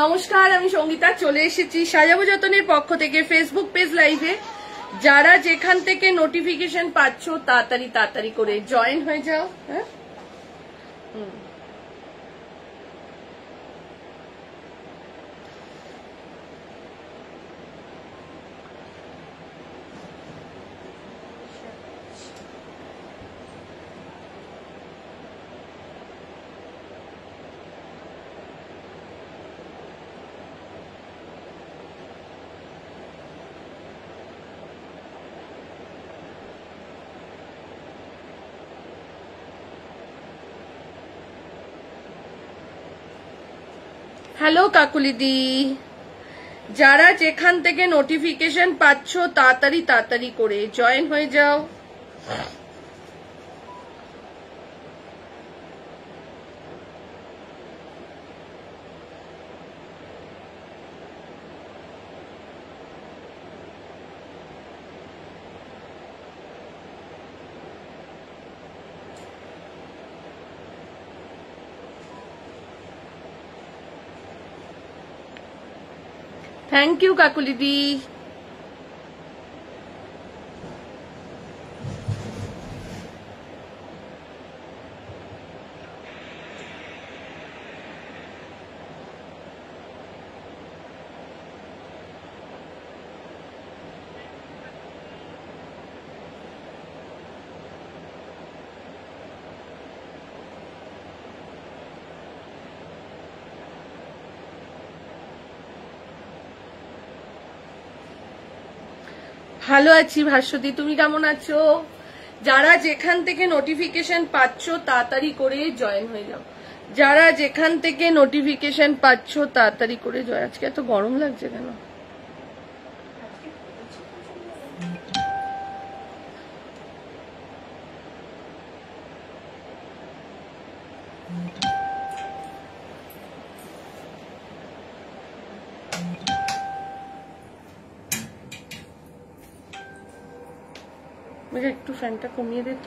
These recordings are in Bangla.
নমস্কার, আমি সঙ্গীতা চলে এসেছি সাজাবো যতনের পক্ষ থেকে ফেসবুক পেজ লাইভে। যারা যেখান থেকে নোটিফিকেশন পাচ্ছ তাড়াতাড়ি তাড়াতাড়ি করে জয়েন হয়ে যাও। হ্যাঁ, হ্যালো কাকুলিদি, যারা যেখান থেকে নোটিফিকেশন পাচ্ছ তাড়াতাড়ি তাড়াতাড়ি করে জয়েন হয়ে যাও। থ্যাংক ইউ কাকুলিদি। ভালো আছি ভাস্বতী, তুমি কেমন আছো? যারা যেখান থেকে নোটিফিকেশন পাচ্ছ তাড়াতাড়ি করে জয়েন হয়ে যাও। যারা যেখান থেকে নোটিফিকেশন পাচ্ছ তাড়াতাড়ি করে জয়েন। আজকে এত গরম লাগছে কেন? একটু ফ্যানটা কমিয়ে দিত।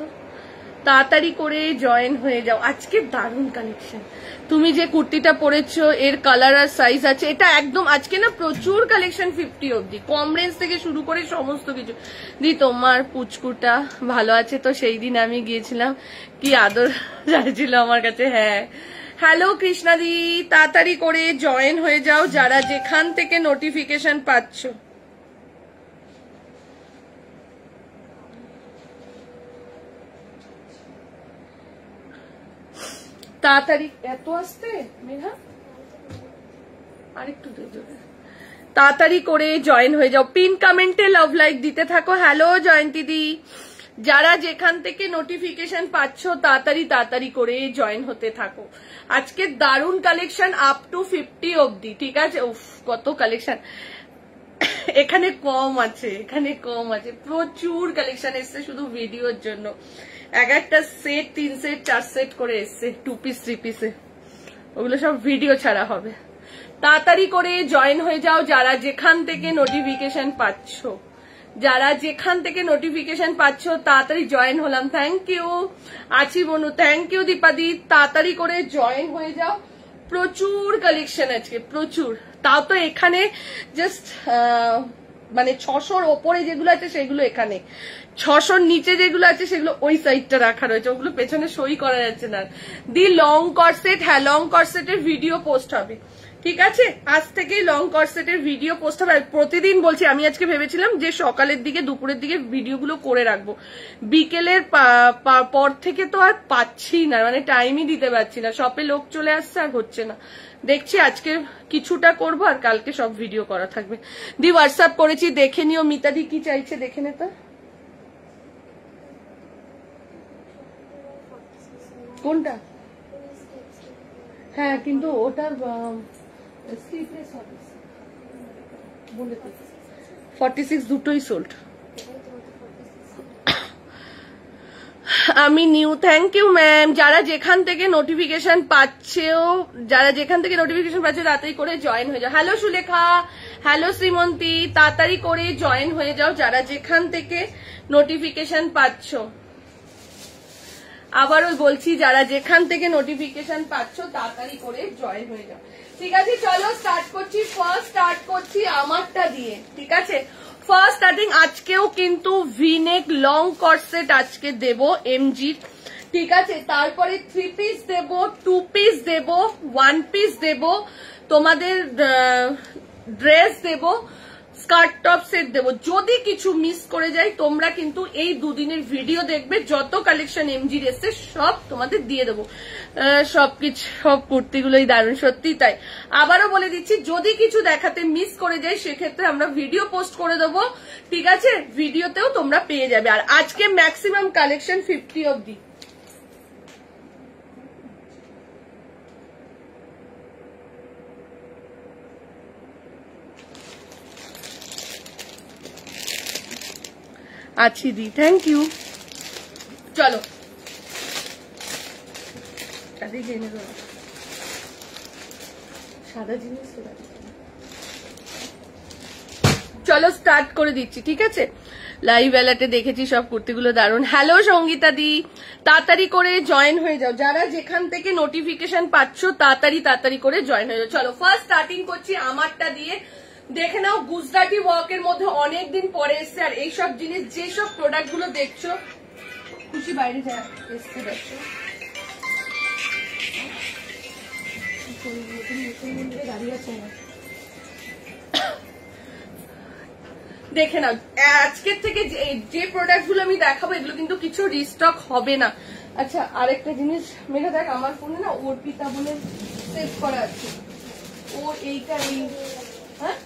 তাড়াতাড়ি করে জয়েন হয়ে যাও। আজকে দারুণ কালেকশন। তুমি যে কুর্তিটা পরেছো এর কালার আর সাইজ আছে, এটা একদম আজকে না প্রচুর কালেকশন 50 অবধি, কম রেঞ্জ থেকে শুরু করে সমস্ত কিছু। দি তোমার পুচকুটা ভালো আছে তো? সেই দিন আমি গিয়েছিলাম, কি আদর চাইছিল আমার কাছে। হ্যাঁ, হ্যালো কৃষ্ণাদি, তাড়াতাড়ি করে জয়েন হয়ে যাও যারা যেখান থেকে নোটিফিকেশন পাচ্ছ। তাড়াতাড়ি, এত আসতে মেঘা আরেকটু তাড়াতাড়ি করে জয়েন হয়ে যাও। পিন কমেন্টে লাভ লাইক দিতে থাকো। হ্যালো জয়ন্তী দি, যারা যেখান থেকে নোটিফিকেশন পাচ্ছ তাড়াতাড়ি তাড়াতাড়ি করে জয়েন হতে থাকো। আজকে দারুণ কালেকশন আপ টু 50 অবধি, ঠিক আছে? উফ, কত কালেকশন। এখানে কম আছে, এখানে কম আছে, প্রচুর কালেকশন এসছে শুধু ভিডিওর জন্য। এক একটা সেট 3 সেট 4 সেট করে এসছে, 2 পিস 3 পিসে। ওগুলো সব ভিডিও ছাড়া হবে। তাড়াতাড়ি করে জয়েন হয়ে যাও যারা যেখান থেকে নোটিফিকেশন পাচ্ছ। যারা যেখান থেকে নোটিফিকেশন পাচ্ছ তাড়াতাড়ি জয়েন হলাম। থ্যাংক ইউ আছি বনু, থ্যাংক ইউ দীপাদি। তাড়াতাড়ি করে জয়েন হয়ে যাও, প্রচুর কালেকশন আজকে, প্রচুর। তাও তো এখানে জাস্ট মানে 600-র ওপরে যেগুলো আছে সেগুলো এখানে, 600-র নিচে যেগুলো আছে সেগুলো ওই সাইডটা রাখা রয়েছে, ওগুলো পেছনে সই করা যাচ্ছে না। দি লং কর্সেট, হ্যাঁ লং কর্সেটের ভিডিও পোস্ট হবে, ঠিক আছে? আজ থেকেই লং কর্সেটের ভিডিও পোস্ট হবে। প্রতিদিন বলছি, আমি আজকে ভেবেছিলাম যে সকালের দিকে দুপুরের দিকে ভিডিওগুলো করে রাখবো, বিকেলের পর থেকে তো আর পাচ্ছি না, মানে টাইমই দিতে পারছি না, শপে লোক চলে আসছে আর হচ্ছে না। দেখছি আজকে কিছুটা করবো আর কালকে সব ভিডিও করা থাকবে। দি হোয়াটসঅ্যাপ করেছি, দেখে নিও। মিতাদি কি চাইছে দেখে নে তো। কোনটা? হ্যাঁ, কিন্তু ওটার 46 দুটোই সোল্ড। আমি নিউ, থ্যাংক ইউ ম্যাম। যারা যেখান থেকে নোটিফিকেশন পাচ্ছেও, যারা যেখান থেকে নোটিফিকেশন পাচ্ছে তাড়াতাড়ি করে জয়েন হয়ে যাও। হ্যালো সুলেখা, হ্যালো শ্রীমন্তী, তাড়াতাড়ি করে জয়েন হয়ে যাও যারা যেখান থেকে নোটিফিকেশন পাচ্ছ। আবারও বলছি যারা যেখান থেকে নোটিফিকেশন পাচ্ছ তাড়াতাড়ি করে জয়েন হয়ে যাও। ঠিক আছে, চলো স্টার্ট করছি। ফার্স্ট স্টার্ট করছি আমারটা দিয়ে। ঠিক আছে, ফার্স্ট স্টার্টিং আজকেও কিন্তু ভিনেক লং কর্সেট আজকে দেব এমজি। ঠিক আছে, তারপরে 3 পিস দেব, 2 পিস দেব, 1 পিস দেব, তোমাদের ড্রেস দেব, স্কার্ট টপ সেট দেবো। যদি কিছু মিস করে যাই তোমরা কিন্তু এই দুদিনের ভিডিও দেখবে, যত কালেকশন এমজির এসে সব তোমাদের দিয়ে দেবো। সবকিছু সব কুর্তিগুলোই দারুণ, সত্যি তাই। আবারও বলে দিচ্ছি যদি কিছু দেখাতে মিস করে যাই সেক্ষেত্রে আমরা ভিডিও পোস্ট করে দেবো। ঠিক আছে, ভিডিওতেও তোমরা পেয়ে যাবে। আর আজকে ম্যাক্সিমাম কালেকশন 50 অবধি। আছি দি, থ্যাংক ইউ। চলো সাদা জিনিস, চলো স্টার্ট করে দিচ্ছি। ঠিক আছে, লাইভ অ্যালার্টে দেখেছি সব কুর্তিগুলো দারুণ। হ্যালো সঙ্গীতা দি, তাড়াতাড়ি করে জয়েন হয়ে যাও। যারা যেখান থেকে নোটিফিকেশন পাচ্ছ তাড়াতাড়ি করে জয়েন হয়ে যাও। চলো ফার্স্ট স্টার্টিং করছি আমারটা দিয়ে। দেখে নাও, গুজরাটি ওয়ার্কের মধ্যে অনেকদিন পরে এসছে। আর এইসব জিনিস যেসব প্রোডাক্ট গুলো দেখছো, খুশি বাইরে যা এসছে দেখছো, দেখে নাও। আজকের থেকে যে প্রোডাক্ট গুলো আমি দেখাবো এগুলো কিন্তু কিছু রিস্টক হবে না। আচ্ছা, আরেকটা জিনিস মেঘা দেখ, আমার ফোনে না অর্পিতা বলে সেভ করা আছে। ওর এইটা এই, হ্যাঁ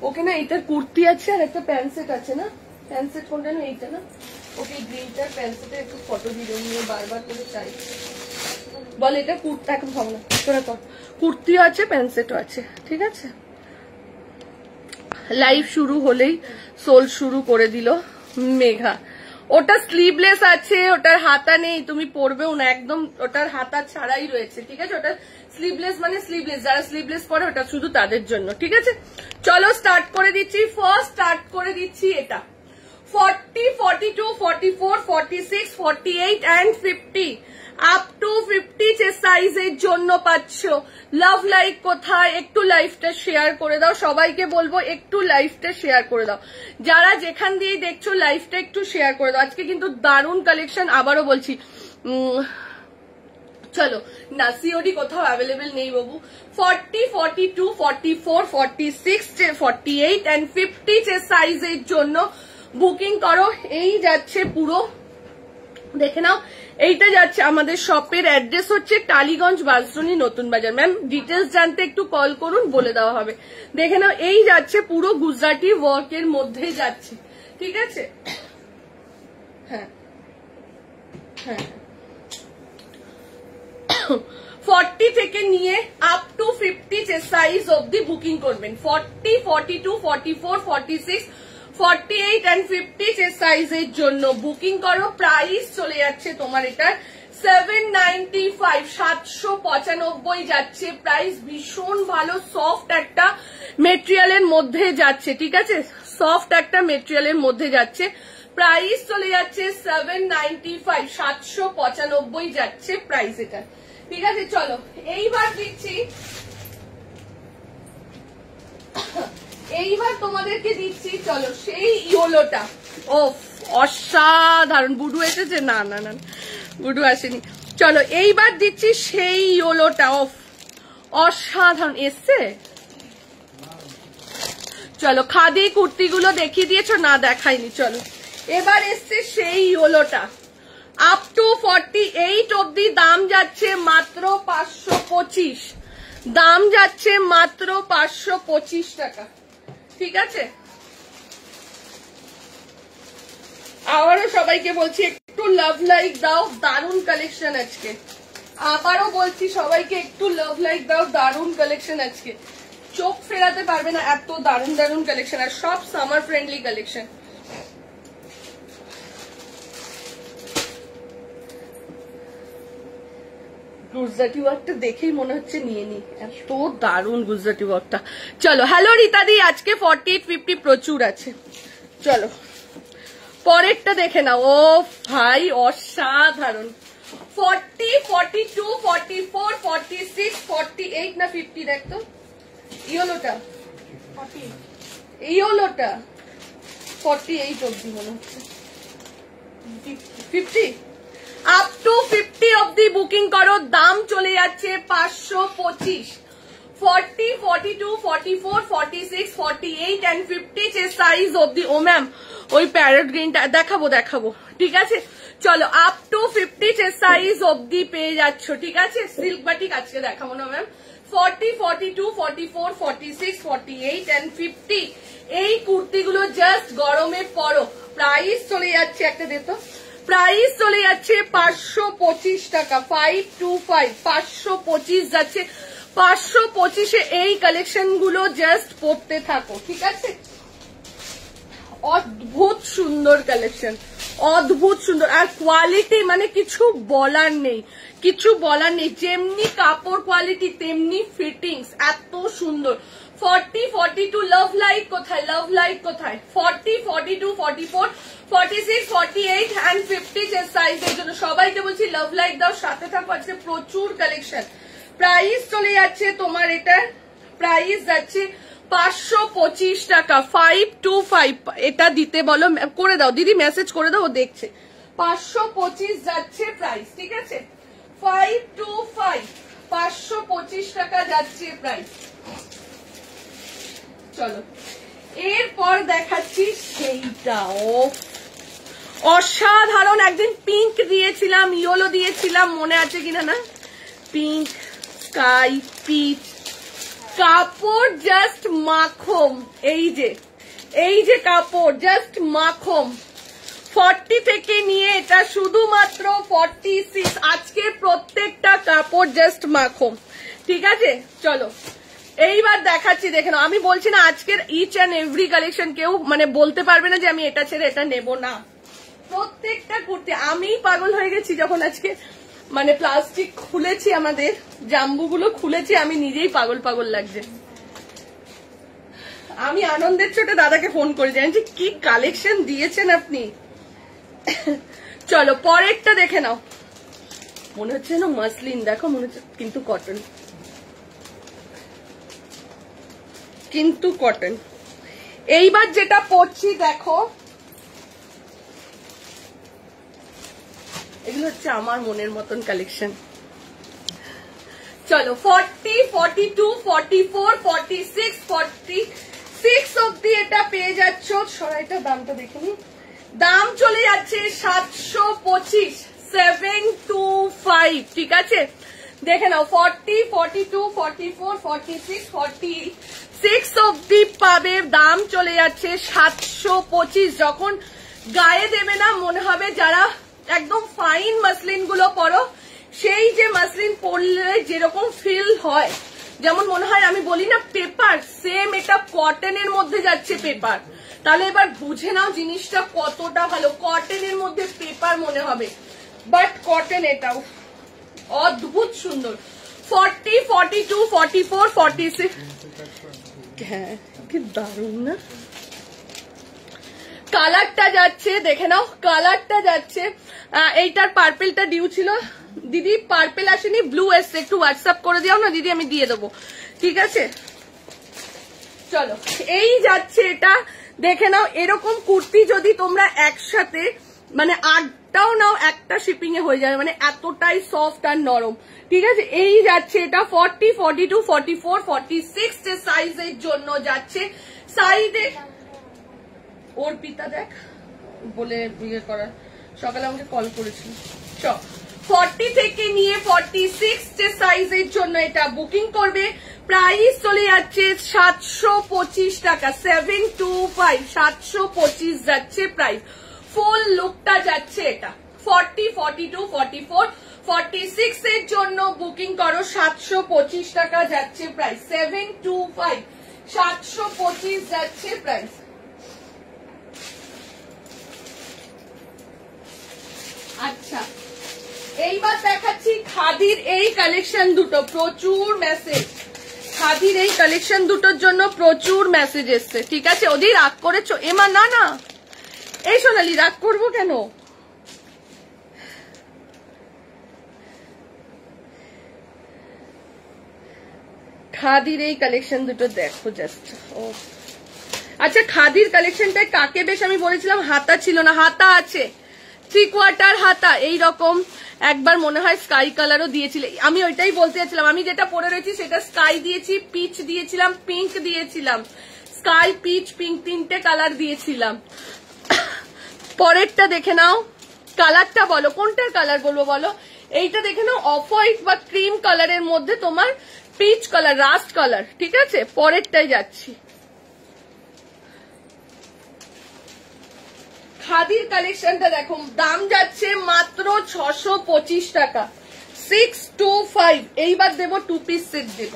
ওকে না এইটার কুর্তি আছে আর একটা প্যান্ট সেট আছে না, প্যান্ট সেট কোনটা না, এইটা না, ওকে গ্রিনটার প্যান্ট সেটের একটু ফটো দিয়ে নিয়ে বারবার করে চাই। বল এটা কুর্তা, এখন ভাবো না তোরা কর, কুর্তিও আছে প্যান্ট সেটও আছে। ঠিক আছে, লাইভ শুরু হলেই সোল শুরু করে দিল মেঘা। ওটা স্লিভলেস আছে, ওটার হাতা নেই, তুমি পরবেও না, একদম ওটার হাতা ছাড়াই রয়েছে। ঠিক আছে, ওটা স্লিভলেস মানে স্লিভলেস, যারা স্লিভলেস পরে ওটা শুধু তাদের জন্য। ঠিক আছে, চলো স্টার্ট করে দিচ্ছি। ফার্স্ট স্টার্ট করে দিচ্ছি এটা 40, 42, 44, 46, 48 and 50 আপ টু 50 সাইজের জন্য পাচ্ছ। লাভ লাইক কোথায়? একটু লাইভটা শেয়ার করে দাও, সবাইকে বলবো একটু লাইভটা শেয়ার করে দাও। যারা যেখান দিয়ে দেখছো লাইভটা একটু শেয়ার করে দাও। আজকে কিন্তু দারুণ কালেকশন, আবারও বলছি। চলো না, সিওডি কোথাও অ্যাভেলেবেল নেই বাবু। 40, 42, 44, 46, 48 and 50 সাইজের জন্য বুকিং করো। এই যাচ্ছে পুরো, দেখে নাও, এইটা যাচ্ছে আমাদের শপের অ্যাড্রেস হচ্ছে টালিগঞ্জ, বালসনি, নতুন বাজার। ম্যাম ডিটেলস জানতে একটু কল করুন, বলে দেওয়া হবে। দেখে নাও, এই যাচ্ছে পুরো গুজরাটি ওয়ার্কের মধ্যে যাচ্ছে। ঠিক আছে, হ্যাঁ হ্যাঁ, 40 থেকে নিয়ে আপ টু 50 সাইজ অবধি বুকিং করবেন। 40, 42, 44, 46, 48 and 50 সাইজের জন্য বুকিং করো। প্রাইস চলে যাচ্ছে তোমার এটা 795, 795 যাচ্ছে প্রাইস। ভীষণ ভালো সফট একটা মেটেরিয়ালের মধ্যে যাচ্ছে। ঠিক আছে, সফট একটা মেটেরিয়ালের মধ্যে যাচ্ছে। প্রাইস চলে যাচ্ছে 795, 795 যাচ্ছে প্রাইস এটা। ঠিক আছে, চলো এইবার দিচ্ছি, এইবার তোমাদেরকে দিচ্ছি, চলো সেই ইয়োলোটা। ও অসাধারণ। বুডু এসেছে? না না না, বুডু আসেনি। চলো এইবার দিচ্ছি সেই ইয়োলোটা। অফ অসাধারণ এসছে। চলো খাদি কুর্তিগুলো দেখিয়ে দিয়েছো না? দেখাইনি। চলো এবার এসছে সেই ইয়োলোটা। আপ টু 48 অব্দি দাম যাচ্ছে মাত্র 525, দাম যাচ্ছে মাত্র 525 টাকা। ঠিক আছে, আবারও সবাইকে বলছি একটু লাভ লাইক দাও, দারুণ কালেকশন আজকে। আবারও বলছি সবাইকে একটু লাভ লাইক দাও, দারুণ কালেকশন আজকে। চোখ ফেরাতে পারবে না, এত দারুণ দারুণ কালেকশন, আর সব সামার ফ্রেন্ডলি কালেকশন। গুজরাটি ওয়ার্কটা দেখেই মনে হচ্ছে নিয়ে নি, এত দারুণ গুজরাটি ওয়ার্কটা। চলো হ্যালো রীতাদি, আজকে 48, 50 প্রচুর আছে। চলো পরেরটা দেখে নাও। ও ভাই অসাধারণ। 40, 42, 44, 46, 48 না 50 দেখতো ইয়েলোটা, ইয়েলোটা 48 অবধি মনে হচ্ছে, 50 আপ টু 50 অবধি বুকিং করো। দাম চলে যাচ্ছে 525। 40, 42, 44, 46, 48 and 50 যে সাইজ অবধি। ও ম্যাম ওই প্যারট গ্রিনটা দেখাবো, ঠিক আছে চলো। আপ টু 50 যে সাইজ অবধি পেয়ে যাচ্ছ, ঠিক আছে। সিল্ক বাটিক আজকে দেখাবো না ম্যাম। 40, 42, 44, 46, 48 and 50 এই কুর্তিগুলো জাস্ট গরমে পরো। প্রাইস চলে যাচ্ছে, একটা দিত, প্রাইস চলে যাচ্ছে 525 টাকা। 525, 525 যাচ্ছে। 525 এই কালেকশন গুলো জাস্ট পড়তে থাকো, ঠিক আছে। অদ্ভুত সুন্দর কালেকশন, অদ্ভুত সুন্দর, আর কোয়ালিটি মানে কিছু বলার নেই, কিছু বলার নেই। যেমনি কাপড় কোয়ালিটি তেমনি ফিটিংস, এত সুন্দর। 40, 42 লাভ লাইট কোথায়, লাভ লাইট কোথায়? 40, 42, 44, 46, 48 and 50 যে সাইজের জন্য সবাইকে বলছি লাভ লাইট দাও, সাথে থাকো। আজকে প্রচুর কালেকশন। প্রাইস চলে যাচ্ছে তোমার, এটা প্রাইস যাচ্ছে 525 টাকা। 525 এটা দিতে বলো, করে দাও দিদি, মেসেজ করে দাও, ও দেখছে। 525 যাচ্ছে প্রাইস, ঠিক আছে। 525, 525 টাকা যাচ্ছে প্রাইস। চলো এরপর দেখাচ্ছি সেইটা। ও অসাধারণ। একদিন পিঙ্ক দিয়েছিলাম, ইয়েলো দিয়েছিলাম, মনে আছে কিনা না? পিঙ্ক, স্কাই, পিচ, কাপড় জাস্ট মাখম। এই যে কাপড় জাস্ট মাখম। 40 থেকে নিয়ে এটা শুধুমাত্র 46। আজকে প্রত্যেকটা কাপড় জাস্ট মাখম, ঠিক আছে। চলো এইবার দেখাচ্ছি, দেখে নাও। আমি বলছি না আজকের ইচ অ্যান্ড এভরি কালেকশন কেউ মানে বলতে পারবে না যে আমি এটা ছেড়ে এটা নেব না। প্রত্যেকটা কুর্তি আমি পাগল হয়ে গেছি যখন আজকে মানে প্লাস্টিক খুলেছি, আমাদের জাম্বুগুলো খুলেছি, আমি নিজেই পাগল পাগল লাগছে। আমি আনন্দের চোটে দাদাকে ফোন করে জানছি কি কালেকশন দিয়েছেন আপনি। চলো পরেরটা দেখে নাও। মনে হচ্ছে না মাসলিন, দেখো মনে হচ্ছে কিন্তু কটন, কিন্তু কটন। এইবার যেটা পরছি দেখো, এগুলো হচ্ছে আমার মনের মতন কালেকশন। চলো 40, 42, 44, 46, 46 অব্দি এটা পেয়ে যাচ্ছ। সরাইটা দামটা দেখে নি, দাম চলে যাচ্ছে 725, 725, ঠিক আছে। দেখে নাও 40, 42, 44, 46, 46 অব্দি পাবে। দাম চলে যাচ্ছে 725। যখন গায়ে দেবে না মনে হবে যারা একদম ফাইন মাসলিন গুলো পরো, সেই যে মাসলিন পরলে যেরকম ফিল হয়, যেমন মনে হয় আমি বলি না পেপার, সেম এটা কটনের মধ্যে যাচ্ছে পেপার। তাহলে এবার বুঝে নাও জিনিসটা কতটা ভালো। কটনের মধ্যে পেপার মনে হবে, বাট কটন এটাও অদ্ভুত সুন্দর। 40, 42, 44, 46, হ্যাঁ কি দারুণ না। কালারটা যাচ্ছে, দেখে নাও কালারটা যাচ্ছে। এইটার পার্পেলটা ডিউ ছিল দিদি, পার্পেল আসেনি, ব্লু এসছে। একটু হোয়াটসঅ্যাপ করে দিও না দিদি, আমি দিয়ে দেবো, ঠিক আছে। চলো এই যাচ্ছে এটা, দেখে নাও। এরকম কুর্তি যদি তোমরা একসাথে মানে 8টাও নাও, একটা শিপিং এ হয়ে যাবে, মানে এতটাই সফট আর নরম, ঠিক আছে। এই যাচ্ছে এটা 40, 42, 44, 46 যে সাইজের জন্য যাচ্ছে। সাইডে ওর পিতা দেখ বলে ইয়ে করা, সকালে আমাকে কল করেছিল। 40 থেকে নিয়ে 46 যে সাইজের জন্য এটা বুকিং করবে। প্রাইস চলে যাচ্ছে 725 টাকা, 725, 725 যাচ্ছে প্রাইস। ফুল লুকটা যাচ্ছে এটা। 40, 42, 44, 46 এর জন্য বুকিং করো। 725 টাকা যাচ্ছে প্রাইস। 725, 725 যাচ্ছে প্রাইস। আচ্ছা এইবার দেখাচ্ছি খাদির এই কালেকশন দুটো। প্রচুর মেসেজ খাদির এই কালেকশন দুটোর জন্য, প্রচুর মেসেজ এসছে, ঠিক আছে। ওদের রাগ করেছো এমা? না না, এই সোনালি রাগ করবো কেন? খাদির এই কালেকশন দুটো দেখো জাস্ট। ও আচ্ছা, খাদির কালেকশনটায় কাকে বেশ আমি বলেছিলাম হাতা ছিল না, হাতা আছে, 3/4 হাতা এইরকম। একবার মনে হয় স্কাই কালারও দিয়েছিল, আমি ওইটাই বলতে চাচ্ছিলাম। আমি যেটা পরে রয়েছি সেটা স্কাই দিয়েছি, পিচ দিয়েছিলাম, পিঙ্ক দিয়েছিলাম, স্কাই, পিচ, পিঙ্ক, 3টে কালার দিয়েছিলাম। পরেরটা দেখে নাও, কালারটা বলো কোনটার কালার বলবো বলো? এইটা দেখে নাও, অফ হোয়াইট বা ক্রিম কালারের মধ্যে তোমার পিচ কালার, রাস্ট কালার। ঠিক আছে, পরেরটাই যাচ্ছি। খাদির কালেকশনটা দেখো, দাম যাচ্ছে মাত্র 625 টাকা, 625। এইবার দেবো 2 পিস সেট দেব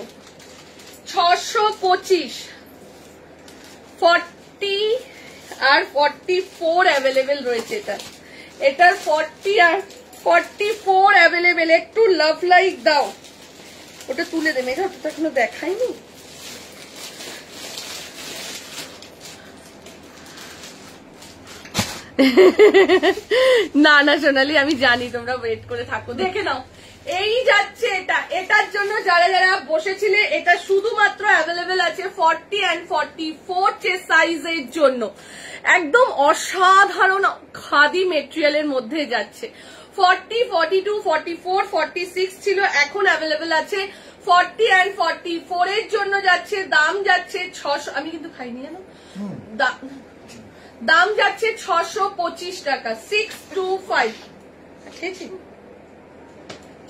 625। 40 আর 44 অ্যাভেলেবেল রয়েছে। এটার 40 আর 44 অ্যাভেলেবেল। একটু লাভ লাইক দাও, ওটা তুলে দে মেঘা, ওটা এখনো দেখাইনি। না না সোনালি, আমি জানি তোমরা ওয়েট করে থাকো, দেখে নাও। এই যাচ্ছে এটা, এটার জন্য যারা যারা বসেছিলে, এটা শুধুমাত্র অ্যাভেলেবেল আছে 40 and 44 সাইজের জন্য। একদম অসাধারণ খাদি মেটেরিয়ালের মধ্যে যাচ্ছে। 40, 42, 44, 46 ছিল, এখন অ্যাভেলেবেল আছে 40 and 44 এর জন্য যাচ্ছে। দাম যাচ্ছে 600, আমি কিন্তু খাইনি জানো, দাম যাচ্ছে 625 টাকা, 625।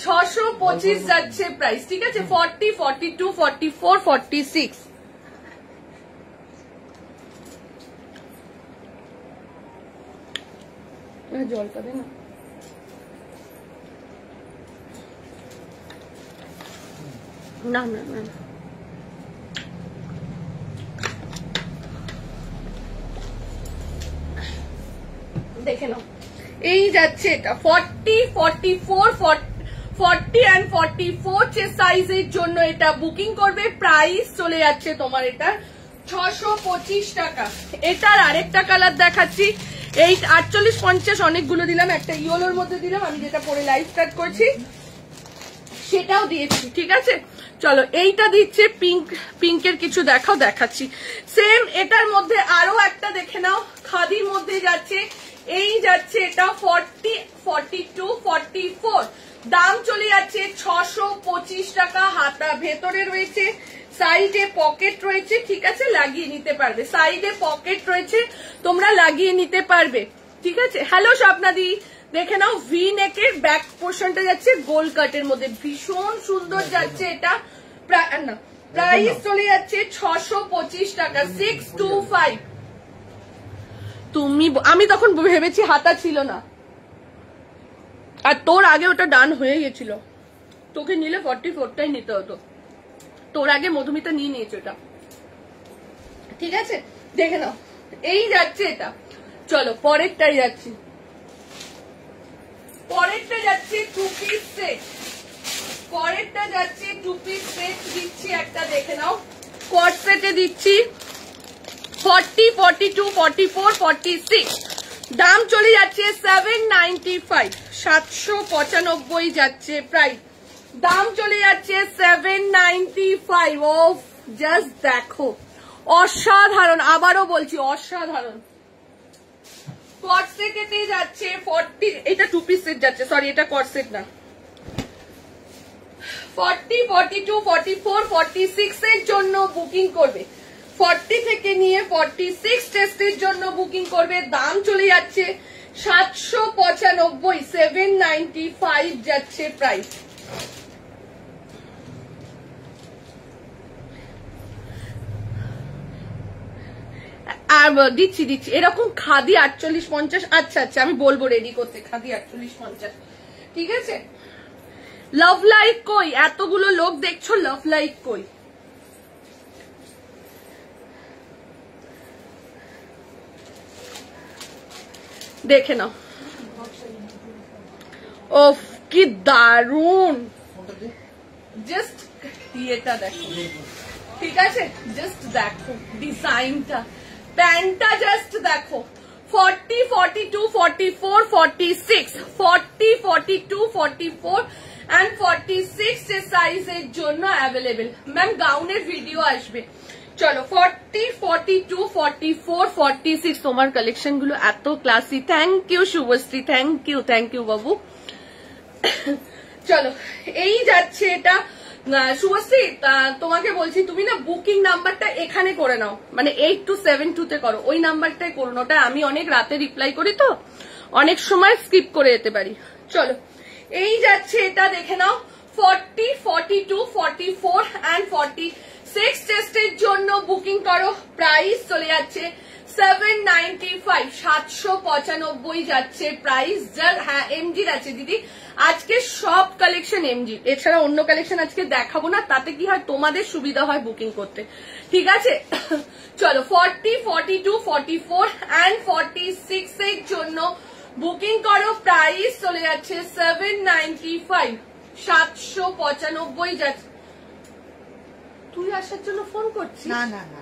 625 যাচ্ছে প্রাইস। ঠিক আছে, 40, 42, 44, 46। জলটা দে না। না না না, দেখে নাও। এই যাচ্ছে এটা 40, 44, 40 and 44 সাইজের জন্য এটা বুকিং করবে। প্রাইস চলে যাচ্ছে তোমার এটা 625 টাকা। এটার আরেকটা কালার দেখাচ্ছি। এই 48, 50 অনেকগুলো দিলাম, একটা ইয়েলোর মধ্যে দিলাম, আমি যেটা পরে লাইভ স্টার্ট করছি সেটাও দিয়েছি। ঠিক আছে, চলো এইটা দিচ্ছে পিঙ্ক, পিঙ্কের কিছু দেখাও, দেখাচ্ছি। সেম এটার মধ্যে আরো একটা দেখে নাও, খাদির মধ্যে যাচ্ছে। এই যাচ্ছে এটা 40, 42, 44। দাম চলে যাচ্ছে 625 টাকা। হাতা ভেতরে রয়েছে, সাইডে পকেট রয়েছে। ঠিক আছে, লাগিয়ে নিতে পারবে, সাইডে পকেট রয়েছে, তোমরা লাগিয়ে নিতে পারবে। ঠিক আছে, হ্যালো স্বপ্নাদি, দেখে নাও। ভি নেকের ব্যাক পোর্শনটা যাচ্ছে গোল কাটের মধ্যে, ভীষণ সুন্দর যাচ্ছে এটা। প্রাইস চলে যাচ্ছে 625 টাকা, 625। তুমি, আমি তখন ভেবেছি হাতা ছিল না, আর তোর আগে ওটা ডান হয়ে গেছিল। তোকে নিলে 44টাই নিতে হতো, তোর আগে মধুমিতা নিয়ে নিয়েছে ওটা। ঠিক আছে, দেখে নাও। এই যাচ্ছে এটা। চলো পরেরটাই যাচ্ছি। পরেরটা যাচ্ছে 2 পিস সেট। পরেরটা যাচ্ছে 2 পিস সেট দিচ্ছি একটা, দেখে নাও। কট সেটে দিচ্ছি 40, 42, 44, 46। দাম চলে যাচ্ছে 795, 795 যাচ্ছে প্রাইস। দাম চলে যাচ্ছে 795। ও জাস্ট দেখো, অসাধারণ, আবারও বলছি অসাধারণ। কট সেটে যাচ্ছে 40, এটা 2 পিস সেট যাচ্ছে, সরি এটা কট সেট না। 40, 42, 44, 46 এর জন্য বুকিং করবে। 40 থেকে নিয়ে 46 টেস্টের জন্য বুকিং করবে। দাম চলে যাচ্ছে 795, 795 যাচ্ছে প্রাইস। আর দিচ্ছি এরকম খাদি 48, 50। আচ্ছা আচ্ছা, আমি বলবো রেডি করতে খাদি 48, 50। ঠিক আছে, লাভ লাইক কই? এতগুলো লোক দেখছো, লাভ লাইক কই? দেখে নাও। ওফ কি দারুন, জাস্ট এটা দেখো। ঠিক আছে, জাস্ট দেখো ডিজাইনটা, প্যান্টটা জাস্ট দেখো। 40, 42, 44, 46, 40, 42, 44 and 46 যে সাইজের জন্য অ্যাভেলেবেল। ম্যাম গাউনের ভিডিও আসবে। চলো 40, 42, 44, 46 তোমার কালেকশন গুলো এত classy. Thank you Shubhashree, thank you বাবু। চলো এই যাচ্ছে এটা শুভশ্রী, তোমাকে বলছি তুমি না বুকিং নাম্বারটা এখানে করে নাও, মানে 8272 তে করো, ওই নাম্বারটাই করো। ওটা আমি অনেক রাতে রিপ্লাই করি তো অনেক সময় স্কিপ করে যেতে পারি। চলো এই যাচ্ছে এটা দেখে নাও 40, 42, 44 and 46 চেস্টের জন্য বুকিং করো। প্রাইস চলে যাচ্ছে 795, 795 যাচ্ছে প্রাইস। যার হ্যাঁ এমজির আছে দিদি, আজকে সব কালেকশন এমজি, এছাড়া অন্য কালেকশন আজকে দেখাবো না, তাতে কি হয় তোমাদের সুবিধা হয় বুকিং করতে, ঠিক আছে। চলো 40, 42, 44 and 46 এর জন্য বুকিং করো। প্রাইস চলে যাচ্ছে 795, 795 যাচ্ছে। তুই আসার জন্য ফোন করছিস? না না না,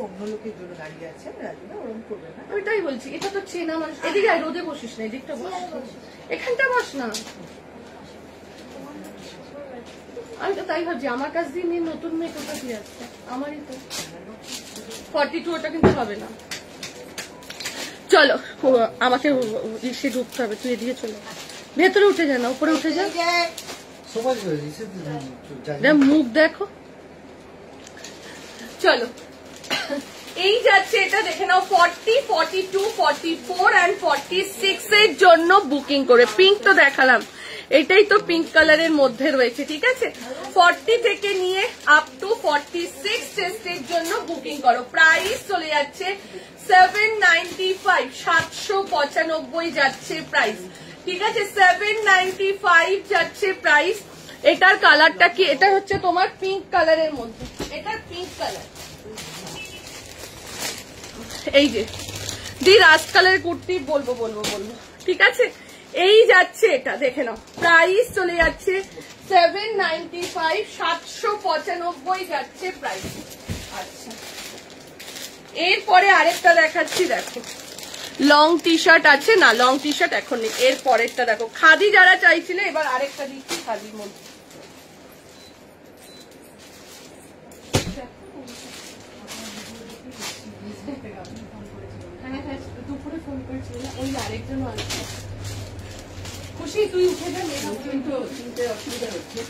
অন্য লোকের জন্য দাঁড়িয়ে আছে, রাজুদা ওরকম করবে না। ওইটাই বলছি, এটা তো চেনা মানুষ। এদিকে আয়, রোদে বসিস না, এদিকটা বস, এখানটা বস না। আমি তো তাই ভাবছি আমার কাছ দিয়ে নিয়ে নতুন মেয়ে কোথা দিয়ে আসছে, আমারই তো 42 ওটা কিন্তু হবে না। চলো আমাকে ইসে ঢুকতে হবে, তুই এদিকে চলে ভেতরে উঠে যা না, উপরে উঠে যা, মুখ দেখো। চলো এই যাচ্ছে এটা দেখে নাও 40, 42, 44 and 46 এর জন্য বুকিং করে। পিঙ্ক তো দেখালাম, এটাই তো পিঙ্ক কালারের মধ্যে রয়েছে, ঠিক আছে। 40 থেকে নিয়ে আপ টু 46 চেস্টের জন্য বুকিং করো। প্রাইস চলে যাচ্ছে 795, 795 যাচ্ছে প্রাইস, ঠিক আছে। 795 যাচ্ছে প্রাইস। এটার কালারটা কি, এটা হচ্ছে তোমার পিঙ্ক কালারের মধ্যে, এটা পিঙ্ক কালার। এই যে দি রাস্ট কালারের কুর্তি বলবো, ঠিক আছে। এই যাচ্ছে এটা দেখে নাও, প্রাইস চলে যাচ্ছে 795, 795 যাচ্ছে প্রাইস। আচ্ছা এরপরে আরেকটা দেখাচ্ছি, দেখো লং টি শার্ট আছে না, লং টি শার্ট এখন নেই। এর পরেরটা দেখো, খাদি যারা চাইছিলে, এবার আরেকটা দিচ্ছি খাদির মধ্যে। দুপুরে ফোন করেছিল ওই আরেকজন আসছে। খুশি তুই উঠে যা, কিন্তু চিনতে অসুবিধা হচ্ছে।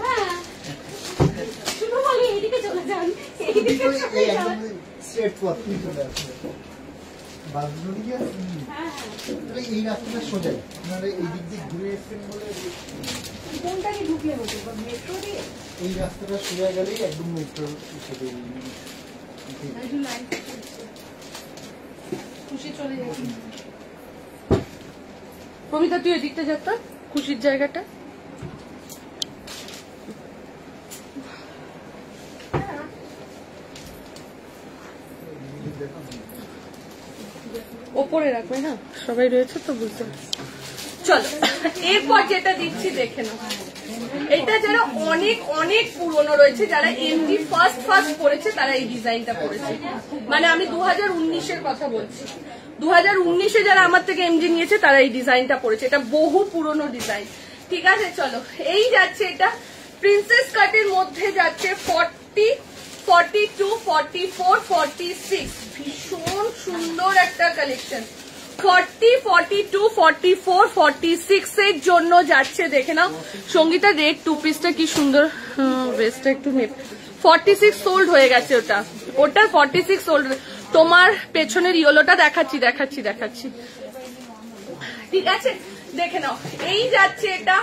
হ্যাঁ শুধু বলি এইদিকে চলে যান, এইদিকে চলে যান। এই রাস্তাটা সোজা, আপনারা এই দিক দিয়ে ঘুরে এসছেন বলে কোনটাকে ঢুকলে হতো, মেট্রো দিয়ে এই রাস্তাটা সোজা গেলেই একদম মেট্রো। খুশি চলে যাচ্ছে। প্রমিতা তুই এদিকটা যেত, খুশির জায়গাটা। ওপরে রাখবে না, সবাই রয়েছে তো বুঝতে পারছি। চলো এরপর যেটা দিচ্ছি দেখে নাও, এটা যারা অনেক অনেক পুরনো রয়েছে, যারা এমডি ফার্স্ট পড়েছে তারা এই ডিজাইনটা পড়েছে। মানে আমি 2019-এর কথা বলছি, 2019-এ যারা আমার থেকে এমজি নিয়েছে তারা এই ডিজাইনটা পড়েছে। এটা বহু পুরনো ডিজাইন, ঠিক আছে। চলো এই যাচ্ছে এটা প্রিন্সেস কাটের মধ্যে যাচ্ছে 40, 42, 44, 46, ভীষণ সুন্দর একটা কালেকশন। 40, 42, 44, 46 এর জন্য যাচ্ছে দেখে নাও। সঙ্গীতা রেড টু পিসটা কি সুন্দর, বেস্টটা একটু 46 সোল্ড হয়ে গেছে, ওটা 46 সোল্ড। তোমার পেছনের ইয়েলোটা দেখাচ্ছি, ঠিক আছে দেখে নাও। এই যাচ্ছে এটা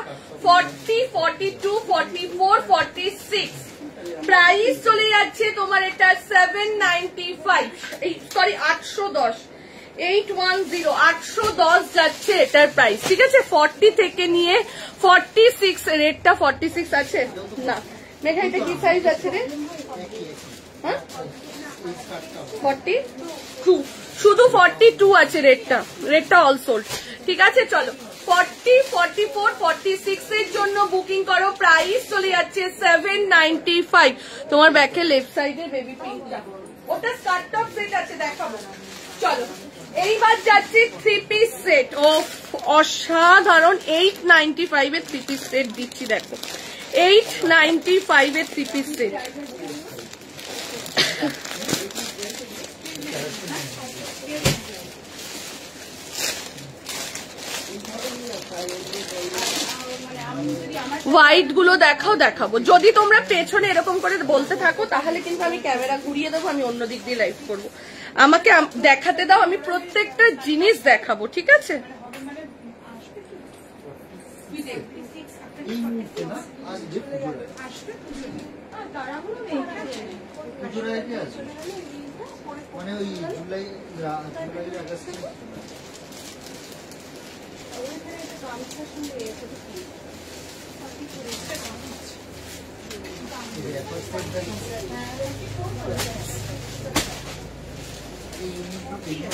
40, 42, 44, 46, প্রাইস চলে যাচ্ছে তোমার এটা 795, সরি 810, 810, 810 যাচ্ছে এটার প্রাইস, ঠিক আছে। 40 থেকে নিয়ে 46, রেটটা 46 আছে না মেঘা, এটা কি সাইজ আছে রে? হ্যাঁ 42, শুধু 42 আছে রেটটা অল সোল্ড, ঠিক আছে। চলো 40, 44, 46 এর জন্য বুকিং করো, প্রাইস চলে যাচ্ছে 795। তোমার ব্যাকে লেফট সাইডে বেবি পিঙ্কটা, ওটা স্কার্ট টপ সেট আছে, দেখাবো। চলো এইবার যাচ্ছি 3 পিস সেট। ও অসাধারণ 895 এর 3 পিস সেট দিচ্ছি, দেখো 895 এর 3 পিস সেট। হোয়াইট গুলো দেখাবো। যদি তোমরা পেছনে এরকম করে বলতে থাকো তাহলে কিন্তু আমি ক্যামেরা ঘুরিয়ে দেবো, আমি অন্য দিক দিয়ে লাইভ করবো। আমাকে দেখাতে দাও, আমি প্রত্যেকটা জিনিস দেখাবো, ঠিক আছে? মানে ওই জুলাই আগস্ট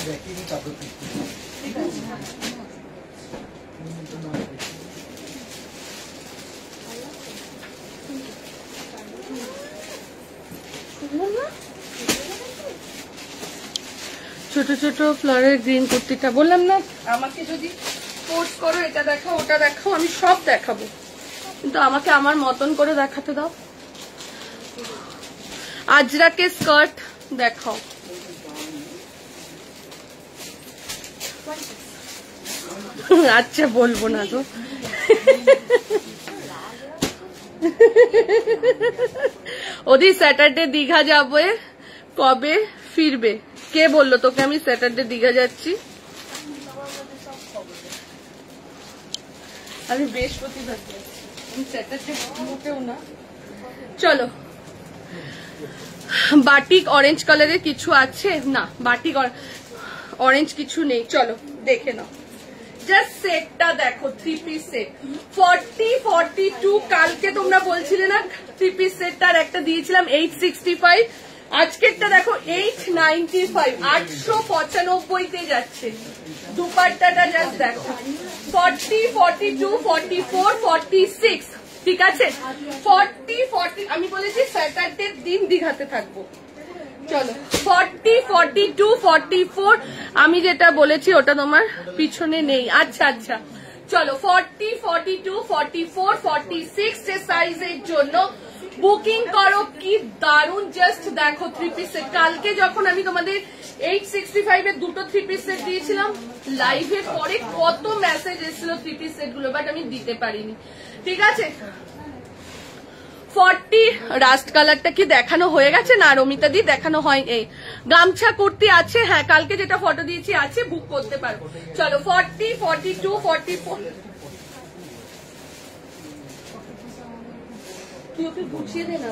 দেখি তারপর ঠিক আছে। ছোট ছোট ফ্লাওয়ারের গ্রিন কুর্তিটা বললাম না, আমাকে যদি পোস্ট করো এটা দেখাও ওটা দেখাও, আমি সব দেখাবো, কিন্তু আমাকে আমার মতন করে দেখাতে দাও। আজরাকে স্কার্ট দেখাও, আচ্ছা বলবো না তো। ওদি স্যাটারডে দীঘা যাবে, কবে ফিরবে? কে বললো তোকে আমি স্যাটারডে দীঘা যাচ্ছি? আমি বৃহস্পতিবার যাচ্ছি, স্যাটারডে মোটেও না। চলো বাটিক অরেঞ্জ কালারের কিছু আছে না? বাটিক অরেঞ্জ কিছু নেই, চলো দেখে নাও। জাস্ট সেটটা দেখো, 3 পিস সেট 40, 42। কালকে তোমরা বলছিলে না 3 পিস সেটটার একটা দিয়েছিলাম 865, আজকেরটা দেখো 895, 895 তে যাচ্ছে। দুপাট্টাটা জাস্ট দেখো 40, 42, 44, 46, ঠিক আছে? 40, 40 আমি বলেছি স্যাটারডে দিন দীঘাতে থাকবো। চলো 40, 42, 44 আমি যেটা বলেছি ওটা তোমার পিছনে নেই। আচ্ছা আচ্ছা চলো 40, 42, 44, 46 যে সাইজের জন্য বুকিং করো। কি দারুন, জাস্ট দেখো 3 পিস সেট। কালকে যখন আমি তোমাদের 865 এর দুটো 3 পিস সেট দিয়েছিলাম, লাইভের পরে কত মেসেজ এসেছিল 3 পিস সেট গুলো, বাট আমি দিতে পারিনি, ঠিক আছে? 40 রাস্ট কালারটা কি দেখানো হয়ে গেছে না? রমিতা দি দেখানো হয়। এই গামছা কুর্তি আছে, হ্যাঁ কালকে যেটা ফটো দিয়েছি আছে, বুক করতে পারবো। চলো 40, 42, 44 তুই ওকে গুছিয়ে দে না,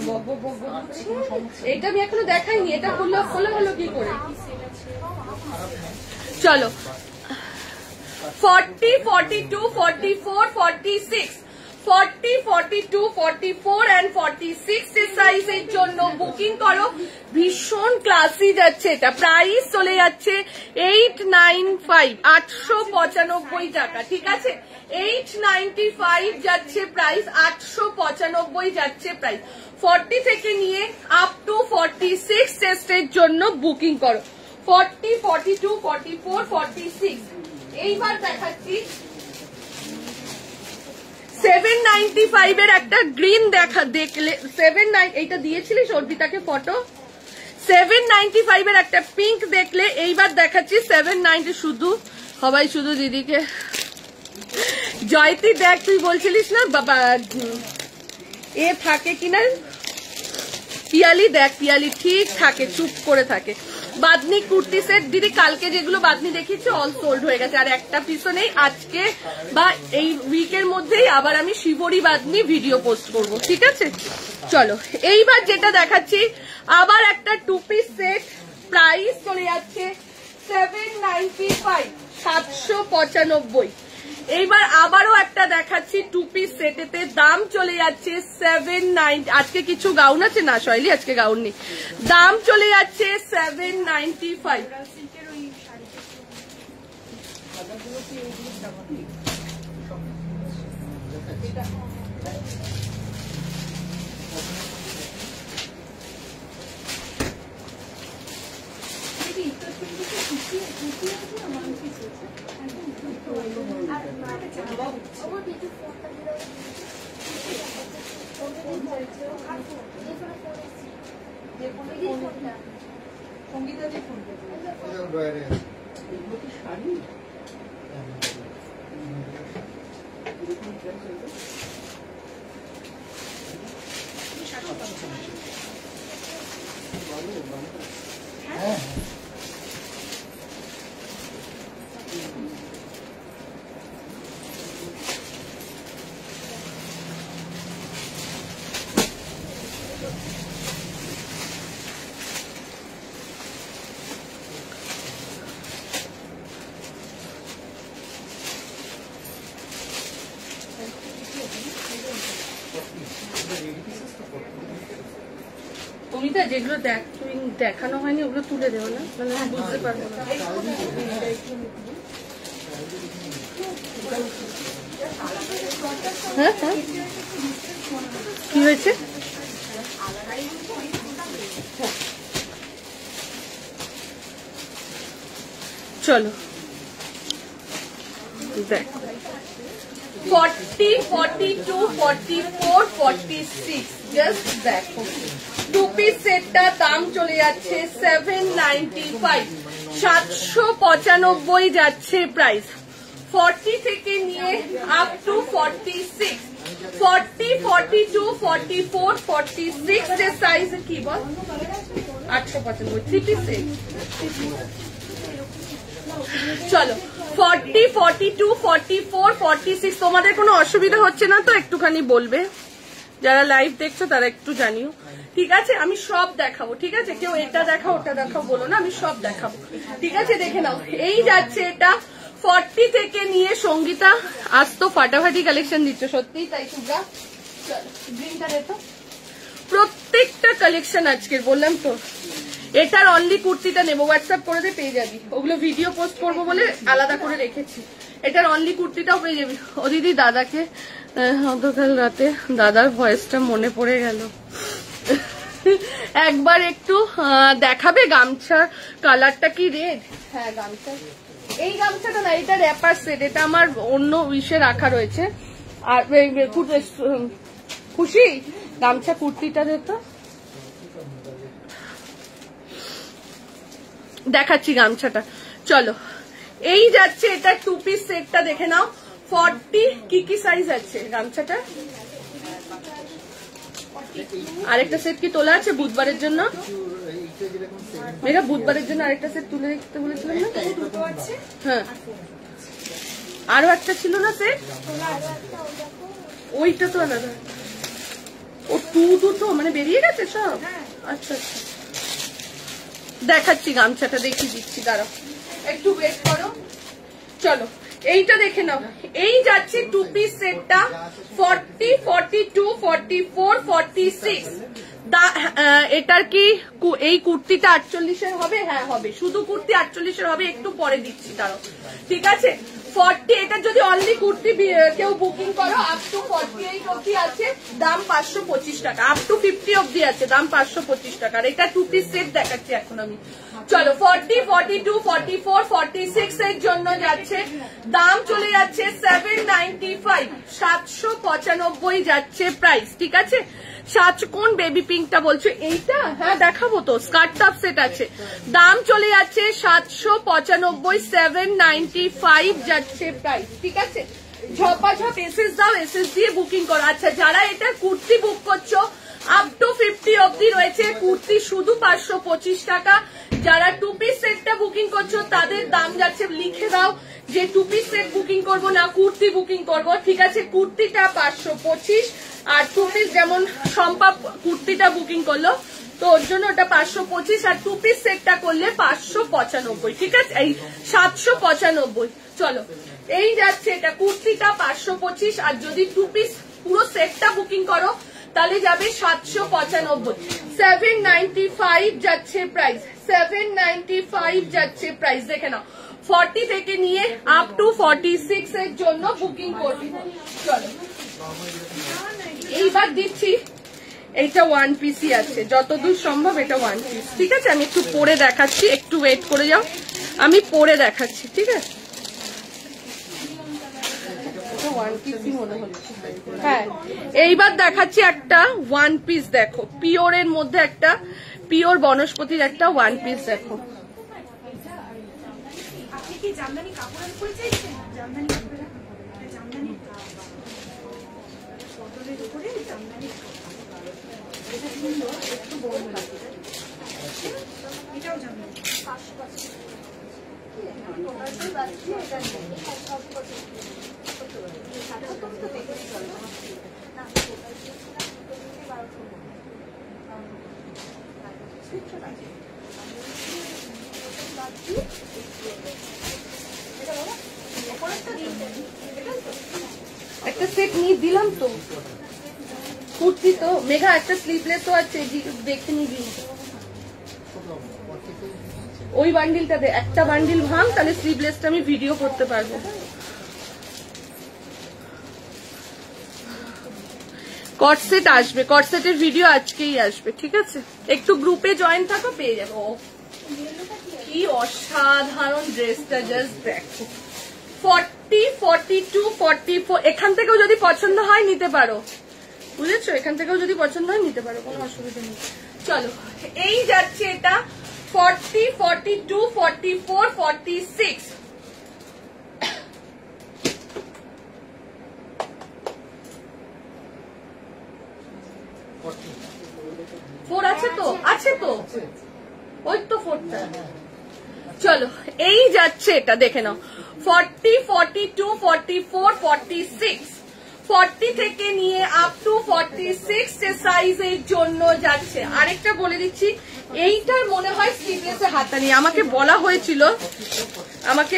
এটা আমি এখনো দেখাইনি, এটা হলো কি করে? চলো 40, 42, 44, 46, 40, 42, 44 and 46 এর সাইজের জন্য বুকিং করো। ভীষণ ক্লাসি যাচ্ছে এটা, প্রাইস চলে যাচ্ছে 895, 895 টাকা, ঠিক আছে? 895 যাচ্ছে প্রাইস, 895 যাচ্ছে প্রাইস। 40 থেকে নিয়ে আপ টু 46 চেস্টের জন্য বুকিং করো। 40, 42, 44, 46। এইবার দেখাচ্ছি 795 এর একটা গ্রিন দেখলে 79, এইটা দিয়েছিলিস অর্পিতাকে ফটো। 795 এর একটা পিঙ্ক দেখলে। এইবার দেখাচ্ছি 790, শুধু দিদিকে। জয়তি দেখ, তুই বলছিলিস না বাবা এ থাকে কিনা, পিয়ালি দেখ, পিয়ালি ঠিক থাকে, চুপ করে থাকে। বাদনি কুর্তি সেট দিদি কালকে যেগুলো বাদনি দেখিয়েছি অল সোল্ড হয়ে গেছে, আর একটা পিসও নেই। আজকে বা এই উইকের মধ্যেই আবার আমি শিবরি বাদনি ভিডিও পোস্ট করব, ঠিক আছে? চলো এইবার যেটা দেখাচ্ছি আবার একটা 2 পিস সেট, প্রাইস চলে যাচ্ছে 795, 795। এইবার আবারও একটা দেখাচ্ছি 2 পিস সেটেতে, দাম চলে যাচ্ছে 790। আজকে কিছু গাউন আছে না শৈলী, আজকে গাউন নেই, দাম চলে যাচ্ছে 795। সঙ্গীতা যে ফোন শাড়ি হ্যাঁ অমিতা যেগুলো দেখানো হয়নি ওগুলো তুলে দেবো না, মানে আমি বুঝতে পারবো না। হ্যাঁ হ্যাঁ কি হয়েছে? চলো দেখ 40, 42, 44, 46 জাস্ট দেখো টু পিস সেটটা দাম চলে যাচ্ছে 795, 795 যাচ্ছে প্রাইস। 40 থেকে নিয়ে আপ টু 46, 40, 42, 44, 46 যে সাইজ কি বল 895 থ্রি পিস সেট। চলো 40, 42, 44, 46 তোমাদের কোনো অসুবিধা হচ্ছে না তো একটুখানি বলবে, যারা লাইভ দেখছো তারা একটু জানিও, ঠিক আছে? আমি সব দেখাবো, ঠিক আছে? কেউ এটা দেখাও ওটা দেখাও বলো না, আমি সব দেখাবো, ঠিক আছে? দেখে নাও এই যাচ্ছে এটা 40 থেকে নিয়ে। সঙ্গীতা আজ তো ফাটাফাটি কালেকশন দিচ্ছ, সত্যিই তাই। তোমরা গ্রিনটা দেখো, প্রত্যেকটা কালেকশন আজকের বললাম তো। এটার অনলি কুর্তিটা নেবো, হোয়াটসঅ্যাপ করে দিয়ে পেয়ে যাবি, ওগুলো ভিডিও পোস্ট করবো বলে আলাদা করে রেখেছি। এটার অনলি কুর্তিটাও পেয়ে যাবি। ও দিদি দাদাকে গতকাল রাতে দাদার ভয়েসটা মনে পড়ে গেল, একবার একটু দেখাবে গামছার কালারটা কি রেড? হ্যাঁ গামছা, এই গামছাটা না, এটা র্যাপার সেট, এটা আমার অন্য উইশে রাখা রয়েছে। আর খুশি গামছা কুর্তিটা দেখো, দেখাচ্ছি গামছাটা। চলো এই যাচ্ছে এটা টু পিস সেটটা দেখে নাও 40 কি সাইজ আছে গামছাটা। আরেকটা সেট কি তোলা আছে বুধবারের জন্য? মেয়েরা বুধবারের জন্য আরেকটা সেট তুলে দেখতে বলেছিলাম না? হ্যাঁ আরো একটা ছিল না সেট, ওইটা তো আলাদা। ও দুটো মানে বেরিয়ে গেছে সব। আচ্ছা আচ্ছা দেখাচ্ছি গামছাটা, দেখিয়ে দিচ্ছি, দাঁড়াও একটু ওয়েট করো। চলো এইটা দেখে নাও, এই যাচ্ছে টু পিস সেটটা 40, 42, 44, 46। এটার কি এই কুর্তিটা 48-এর হবে? হ্যাঁ হবে, শুধু কুর্তি 48-এর হবে, একটু পরে দিচ্ছি দাঁড়াও, ঠিক আছে? 40, এটা যদি অনলি কুর্তি কেউ বুকিং করো আপ টু 48 অব্দি আছে, দাম 525 টাকা, আপ টু 50 অব্দি আছে, দাম 525 টাকা। আর এটা টু পিস সেট দেখাচ্ছি এখন আমি। চলো 40, 42, 44, 46 এর জন্য যাচ্ছে, দাম চলে যাচ্ছে 795, 795 যাচ্ছে প্রাইস, ঠিক আছে? কোন বেবি পিঙ্কটা বলছো? এইটা? হ্যাঁ দেখাবো তো, স্কার্ট টপ সেট আছে, দাম চলে যাচ্ছে 795, 795 যাচ্ছে প্রাইস, ঠিক আছে? ঝপাঝপ এসএস দাও, এসএস দিয়ে বুকিং করো। আচ্ছা যারা এটা কুর্তি বুক করছো আপ টু 50 অব্দি রয়েছে, কুর্তি শুধু 525 টাকা। যারা টু পিস সেটটা বুকিং করছো তাদের দাম যাচ্ছে, লিখে দাও যে টু পিস সেট বুকিং করবো না কুর্তি বুকিং করবো, ঠিক আছে? কুর্তিটা 525 আর টু পিস, যেমন সম্পা কুর্তিটা বুকিং করলো তো ওর জন্য ওটা 525, আর টু পিস সেটটা করলে 595, ঠিক আছে? এই 795। চলো এই যাচ্ছে এটা কুর্তিটা 525, আর যদি টু পিস পুরো সেটটা বুকিং করো তাহলে যাবে 795, 795 যাচ্ছে প্রাইস, 795 যাচ্ছে প্রাইস, দেখে নাও 40 থেকে নিয়ে আপ টু 46 এর জন্য বুকিং করবে। চলো এইবার দিচ্ছি, এইটা ওয়ান পিসই আছে, যতদূর সম্ভব এটা ওয়ান পিস। ঠিক আছে, আমি একটু পরে দেখাচ্ছি, একটু ওয়েট করে যাও, আমি পরে দেখাচ্ছি। ঠিক আছে, ওয়ান পিসই মনে হচ্ছে। হ্যাঁ, এইবার দেখাচ্ছি একটা ওয়ান পিস, দেখো পিওরের মধ্যে একটা পিওর বনস্পতির একটা ওয়ান পিস। দেখো জামদানি কাপড়ের উপরে চাইছেন, জামদানি কাপড়ের জামদানি বদলের উপরে জামদানি এটা কিন্তু একটু বড় লাগে, এটাও জামদানি একটা সেট নিয়ে দিলাম তো, কুর্তি তো মেঘা একটা স্লিভলেসও আছে, দেখে নিবি। ওই বান্ডিলটা দে, একটা বান্ডিল ভাঙ, তাহলে স্লিভলেসটা আমি ভিডিও করতে পারবো। কটসেট আসবে, কটসেটের ভিডিও আজকেই আসবে। ঠিক আছে, একটু গ্রুপে জয়েন থাকো, পেয়ে যাবো। কি অসাধারণ ড্রেসটা, জাস্ট দেখো। 40, 42, 44, এখান থেকেও যদি পছন্দ হয় নিতে পারো, বুঝেছো? এখান থেকেও যদি পছন্দ হয় নিতে পারো, কোনো অসুবিধা নেই। চলো, এই যাচ্ছে এটা 40, 42, 44, 46। ফোর আছে তো, আছে তো, ওই তো ফোরটা। চলো, এই যাচ্ছে এটা, দেখে নাও 40, 42, 44, 46, 40 থেকে নিয়ে আপ টু 46 এর সাইজের জন্য যাচ্ছে। আরেকটা বলে দিচ্ছি, এইটার মনে হয় স্লিভলেসে হাতা নেই। আমাকে বলা হয়েছিল, আমাকে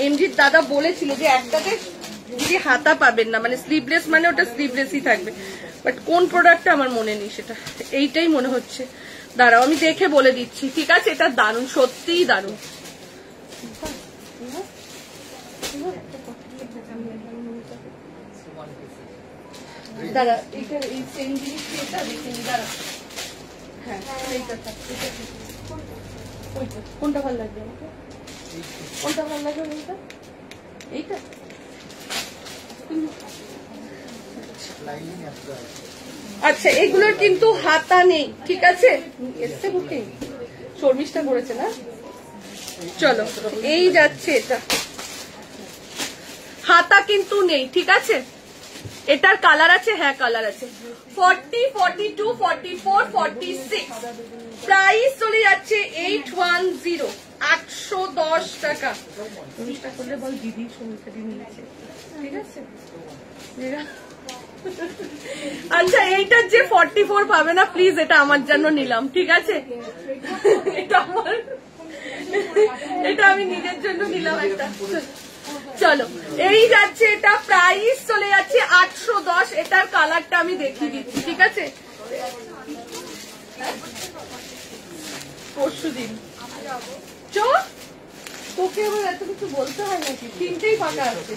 এমজির দাদা বলেছিল যে একটাতে যদি হাতা পাবেন না, মানে স্লিভলেস মানে ওটা স্লিভলেসই থাকবে, বাট কোন প্রোডাক্টটা আমার মনে নেই, সেটা এইটাই মনে হচ্ছে। দাঁড়াও আমি দেখে বলে দিচ্ছি। ঠিক আছে, এটা দারুণ, সত্যিই দারুণ। দাঁড়া, এইটা এই সেম জিনিসটা এটা দেখে নি, দাঁড়া। হ্যাঁ, এইটা ওইটা কোনটা ভালো লাগবে আমাকে? কোনটা ভালো লাগবে? এইটা, এইটা। আচ্ছা, এগুলোর কিন্তু হাতা নেই। ঠিক আছে, এসছে বুকিং, শর্মিষ্ঠা করেছে না? চলো, এই যাচ্ছে এটা, হাতা কিন্তু নেই। ঠিক আছে, এটার কালার আছে, হ্যাঁ কালার আছে। 40, 42, 44, 46, প্রাইস চলে যাচ্ছে 810, 810 টাকা। করলে বল দিদি সঙ্গে নিয়েছে। ঠিক আছে, আচ্ছা এইটার যে 44 পাবে না, প্লিজ এটা আমার জন্য নিলাম। ঠিক আছে, এটা আমার, এটা আমি নিজের জন্য নিলাম একটা। চলো, এই যাচ্ছে এটা, প্রাইস চলে যাচ্ছে 810। এটার কালারটা আমি দেখিয়ে দিচ্ছি। ঠিক আছে, পরশু দিন তোকে আবার এত কিছু বলতে হয় নাকি? তিনটেই ফাঁকা আছে,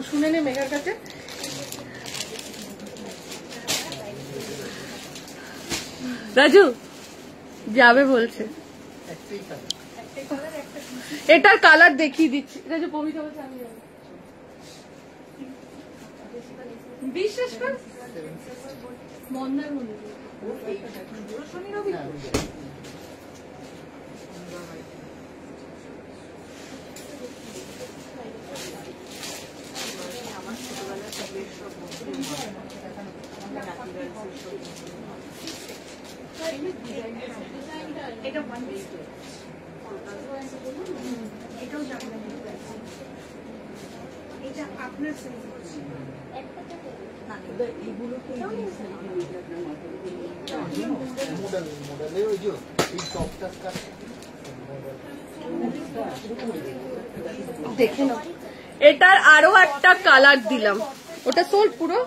শুনে নে মেঘার কাছে। রাজু যাবে বলছে, এটার কালার দেখিয়ে দিচ্ছি। রাজু পবিত্র বলছে আমি যাবো, বিশ্বাস কর। মন্দার মন্দির এটা ওয়ান পিস, এটাও জামদানি, এটা আপনার সাইজ হচ্ছে। দেখে নাও, এটার আরো একটা কালার দিলাম, ওটা সোল্ড পুরো।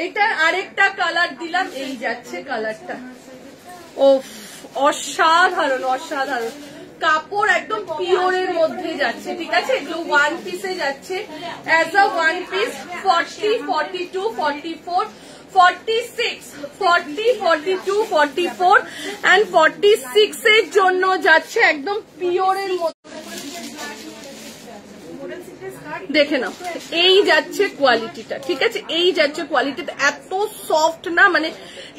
এটার আরেকটা কালার দিলাম, এই যাচ্ছে কালারটা। ও অসাধারণ, অসাধারণ। কাপড় একদম পিওরের মধ্যে যাচ্ছে, ঠিক আছে? এগুলো ওয়ান পিসে যাচ্ছে as a one piece. 40, 42, 44, 46, 40, 42, 44 and 46 এর জন্য যাচ্ছে একদম পিওরের মধ্যে। দেখে নাও, এই যাচ্ছে কোয়ালিটিটা, ঠিক আছে? এই যাচ্ছে কোয়ালিটিটা, এত সফট না, মানে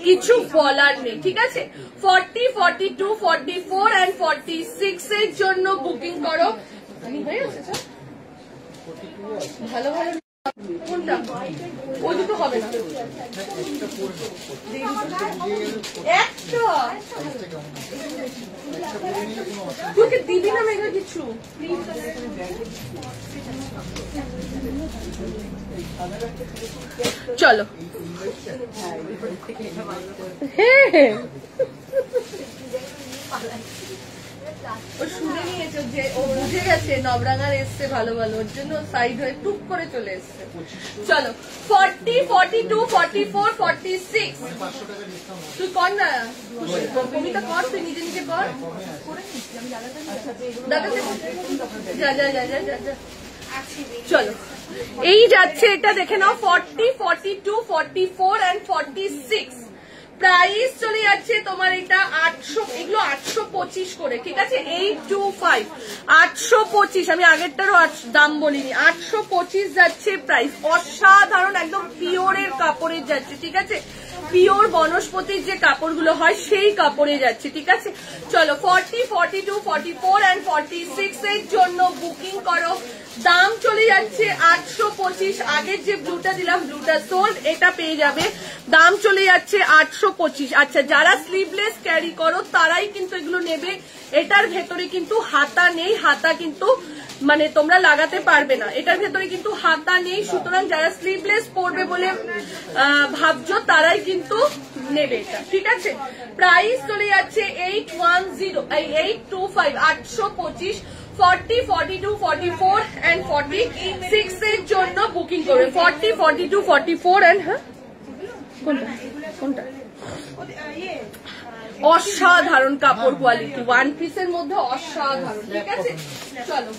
কিছু বলার নেই, ঠিক আছে? 40, 42, 44 and 46 এর জন্য বুকিং করো। ভালো ভালো কোনটা? ওই দুটো হবে না, একটা তোকে দিবি না মেঘা কিছু। চলো, হ্যাঁ ও শুনে নিয়েছে যে ও বুঝে গেছে নবরাঙার এসছে ভালো ভালো, ওর জন্য সাইড হয়ে টুক করে চলে এসছে। চলো 40, 42, 44, 46 তুই কর না, কবিতা কর, তুই নিজে নিজে কর। যা যা যা যা যা। চলো, এই যাচ্ছে, এটা দেখে নাও 40, 42, 44 and 46। প্রাইস চলে যাচ্ছে তোমার এটা 800, এগুলো 825 করে, ঠিক আছে? 825, 825, আমি আগেরটারও দাম বলিনি, 825 যাচ্ছে প্রাইস। অসাধারণ, একদম পিওরের কাপড়ের যাচ্ছে, ঠিক আছে? পিওর বনস্পতির যে কাপড়গুলো হয় সেই কাপড়ে যাচ্ছে, ঠিক আছে? চলো 40, 42, 44 and 46 এর জন্য বুকিং করো। দাম চলে যাচ্ছে 825। আগের যে ব্লুটা দিলাম, ব্লুটা সোল্ড, এটা পেয়ে যাবে, দাম চলে যাচ্ছে 825। আচ্ছা, যারা স্লিভলেস ক্যারি করো তারাই কিন্তু এগুলো নেবে। এটার ভেতরে কিন্তু হাতা নেই, হাতা কিন্তু মানে তোমরা লাগাতে পারবে না, এটার ভেতরে কিন্তু হাতা নেই। সুতরাং যারা স্লিভলেস পরবে বলে ভাবছো তারাই কিন্তু নেবে এটা, ঠিক আছে? প্রাইস চলে যাচ্ছে 825, 825, 40, 42, 44 and 46 এর জন্য বুকিং করবে। 40, 42, 44 and হ্যাঁ কোনটা কোনটা? অসাধারণ কাপড় কোয়ালিটি, ওয়ান পিসের মধ্যে অসাধারণ, ঠিক আছে? চলো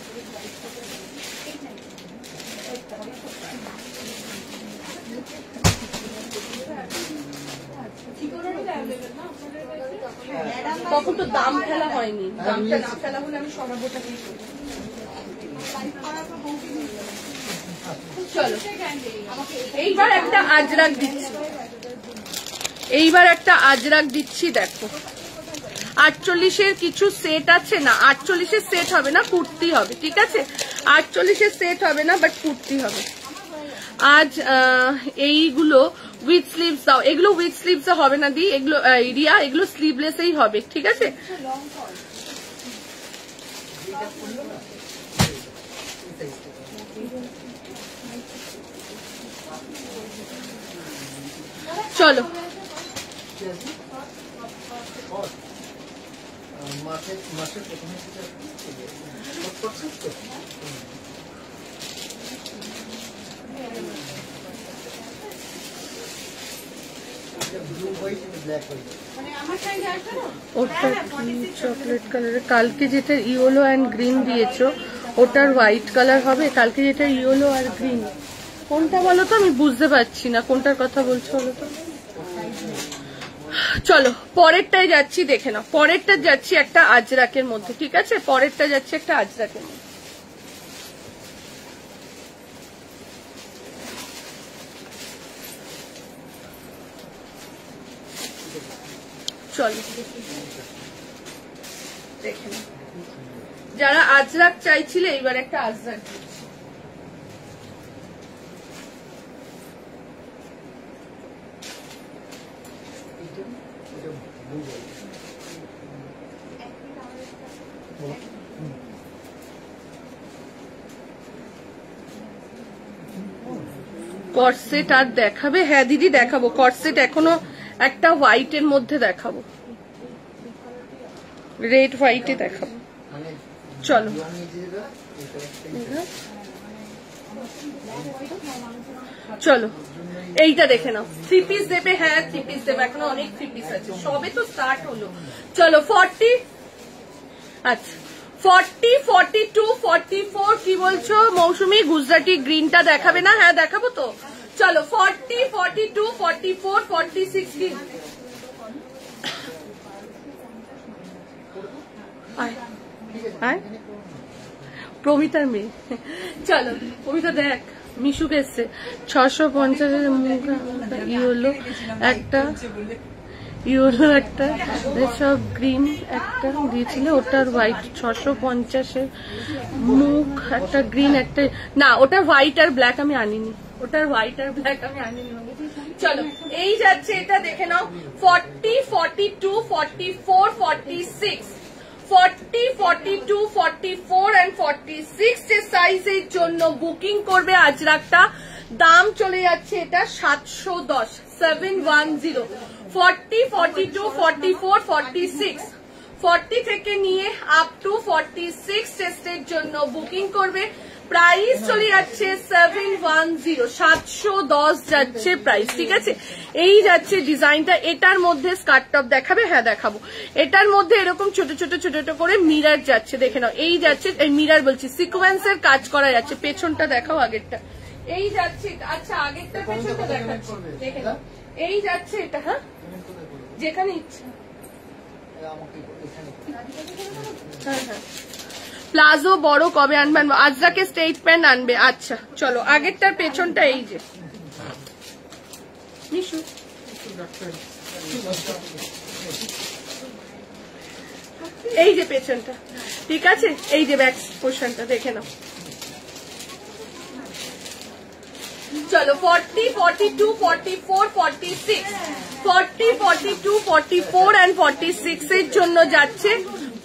তখন তো দাম ফেলা হয়নি, দামটা না ফেলা হলে আমি সরাবোটা কি করি। চলো, এইবার একটা আজরাক দিচ্ছি, এইবার একটা আজরাক দিচ্ছি। দেখো 48-এর কিছু সেট আছে না, 48-এর সেট হবে না, কুর্তি হবে, ঠিক আছে? 48-এর সেট হবে না, বাট কুর্তি হবে। আজ এইগুলো উইথ স্লিভস দাও, এগুলো উইথ স্লিভস হবে না দি, এগুলো রিয়া, এগুলো স্লিভলেসই হবে, ঠিক আছে? চলো চকলেট কালারের, কালকে যেটা ইয়েলো অ্যান্ড গ্রিন দিয়েছো ওটার হোয়াইট কালার হবে, কালকে যেটা ইয়েলো আর গ্রিন, কোনটা বলো তো? আমি বুঝতে পারছি না কোনটার কথা বলছো, বলো তো। চলো পরেরটাই যাচ্ছি, দেখে নাও। পরেরটা যাচ্ছি একটা আজরাকের মধ্যে, ঠিক আছে? পরেরটা যাচ্ছে একটা আজরাকের মধ্যে। চলো দেখে নাও, যারা আজরাক চাইছিলে এইবার একটা আজরাক দিচ্ছি। কর্সেট আর দেখাবে? হ্যাঁ দিদি দেখাবো, কর্সেট এখনো একটা হোয়াইটের মধ্যে দেখাবো, রেড হোয়াইটে দেখাবো। চলো চলো এইটা দেখে নাও, 3 পিস দেবে? হ্যাঁ 3 পিস দেবে, এখনো অনেক 3 পিস আছে, সবে তো স্টার্ট হলো। চলো 40, আচ্ছা 40, 42, 44 কি বলছো মৌসুমি? গুজরাটি গ্রিনটা দেখাবে না? হ্যাঁ দেখাবো তো, চলো 40, 42, 44, 46 কি প্রমিতার মেয়ে। চলো প্রমিতা দেখ, মিশুক এসছে 650 ইয়েলো একটা, ইয়েলো একটা সব গ্রিন একটা দিয়েছিল, ওটার হোয়াইট 650 মুখ একটা গ্রিন একটা, না ওটা হোয়াইট আর ব্ল্যাক আমি আনিনি, ওটার হোয়াইট আর ব্ল্যাক আমি আনিনি। চলো এই যাচ্ছে এটা দেখে নাও 40, 42, 44, 46, 40, 42, 44 and 46 যে সাইজের জন্য বুকিং করবে আজরাকটা, দাম চলে যাচ্ছে এটা 710, 710, 40, 42, 44, 46, 40 থেকে নিয়ে আপ টু 46 চেস্টের জন্য বুকিং করবে, প্রাইস চলে যাচ্ছে 710, 710 যাচ্ছে প্রাইস, ঠিক আছে। এই যাচ্ছে ডিজাইনটা, এটার মধ্যে স্কার্ট টপ দেখাবে? হ্যাঁ দেখাবো। এটার মধ্যে এরকম ছোট ছোট ছোট ছোট করে মিরার যাচ্ছে, দেখে নাও। এই যাচ্ছে, মিরার বলছি, সিকোয়েন্সের কাজ করা যাচ্ছে। পেছনটা দেখাও, আগেরটা এই যাচ্ছে। আচ্ছা আগেরটা পেছনটা দেখাচ্ছি, দেখে নাও। এই যাচ্ছে এটা, হ্যাঁ যেখানে ইচ্ছা, হ্যাঁ হ্যাঁ। প্লাজো বড় কবে আনবেন? আজরাকে স্ট্রেট প্যান্ট আনবে। আচ্ছা চলো আগেরটার পেছনটা এই যে মিশু, এই যে পেছনটা, ঠিক আছে। এই যে ব্যাক পোর্শনটা দেখে নাও। চলো 40, 42, 44, 46, 40, 42, 44 and 46 এর জন্য যাচ্ছে,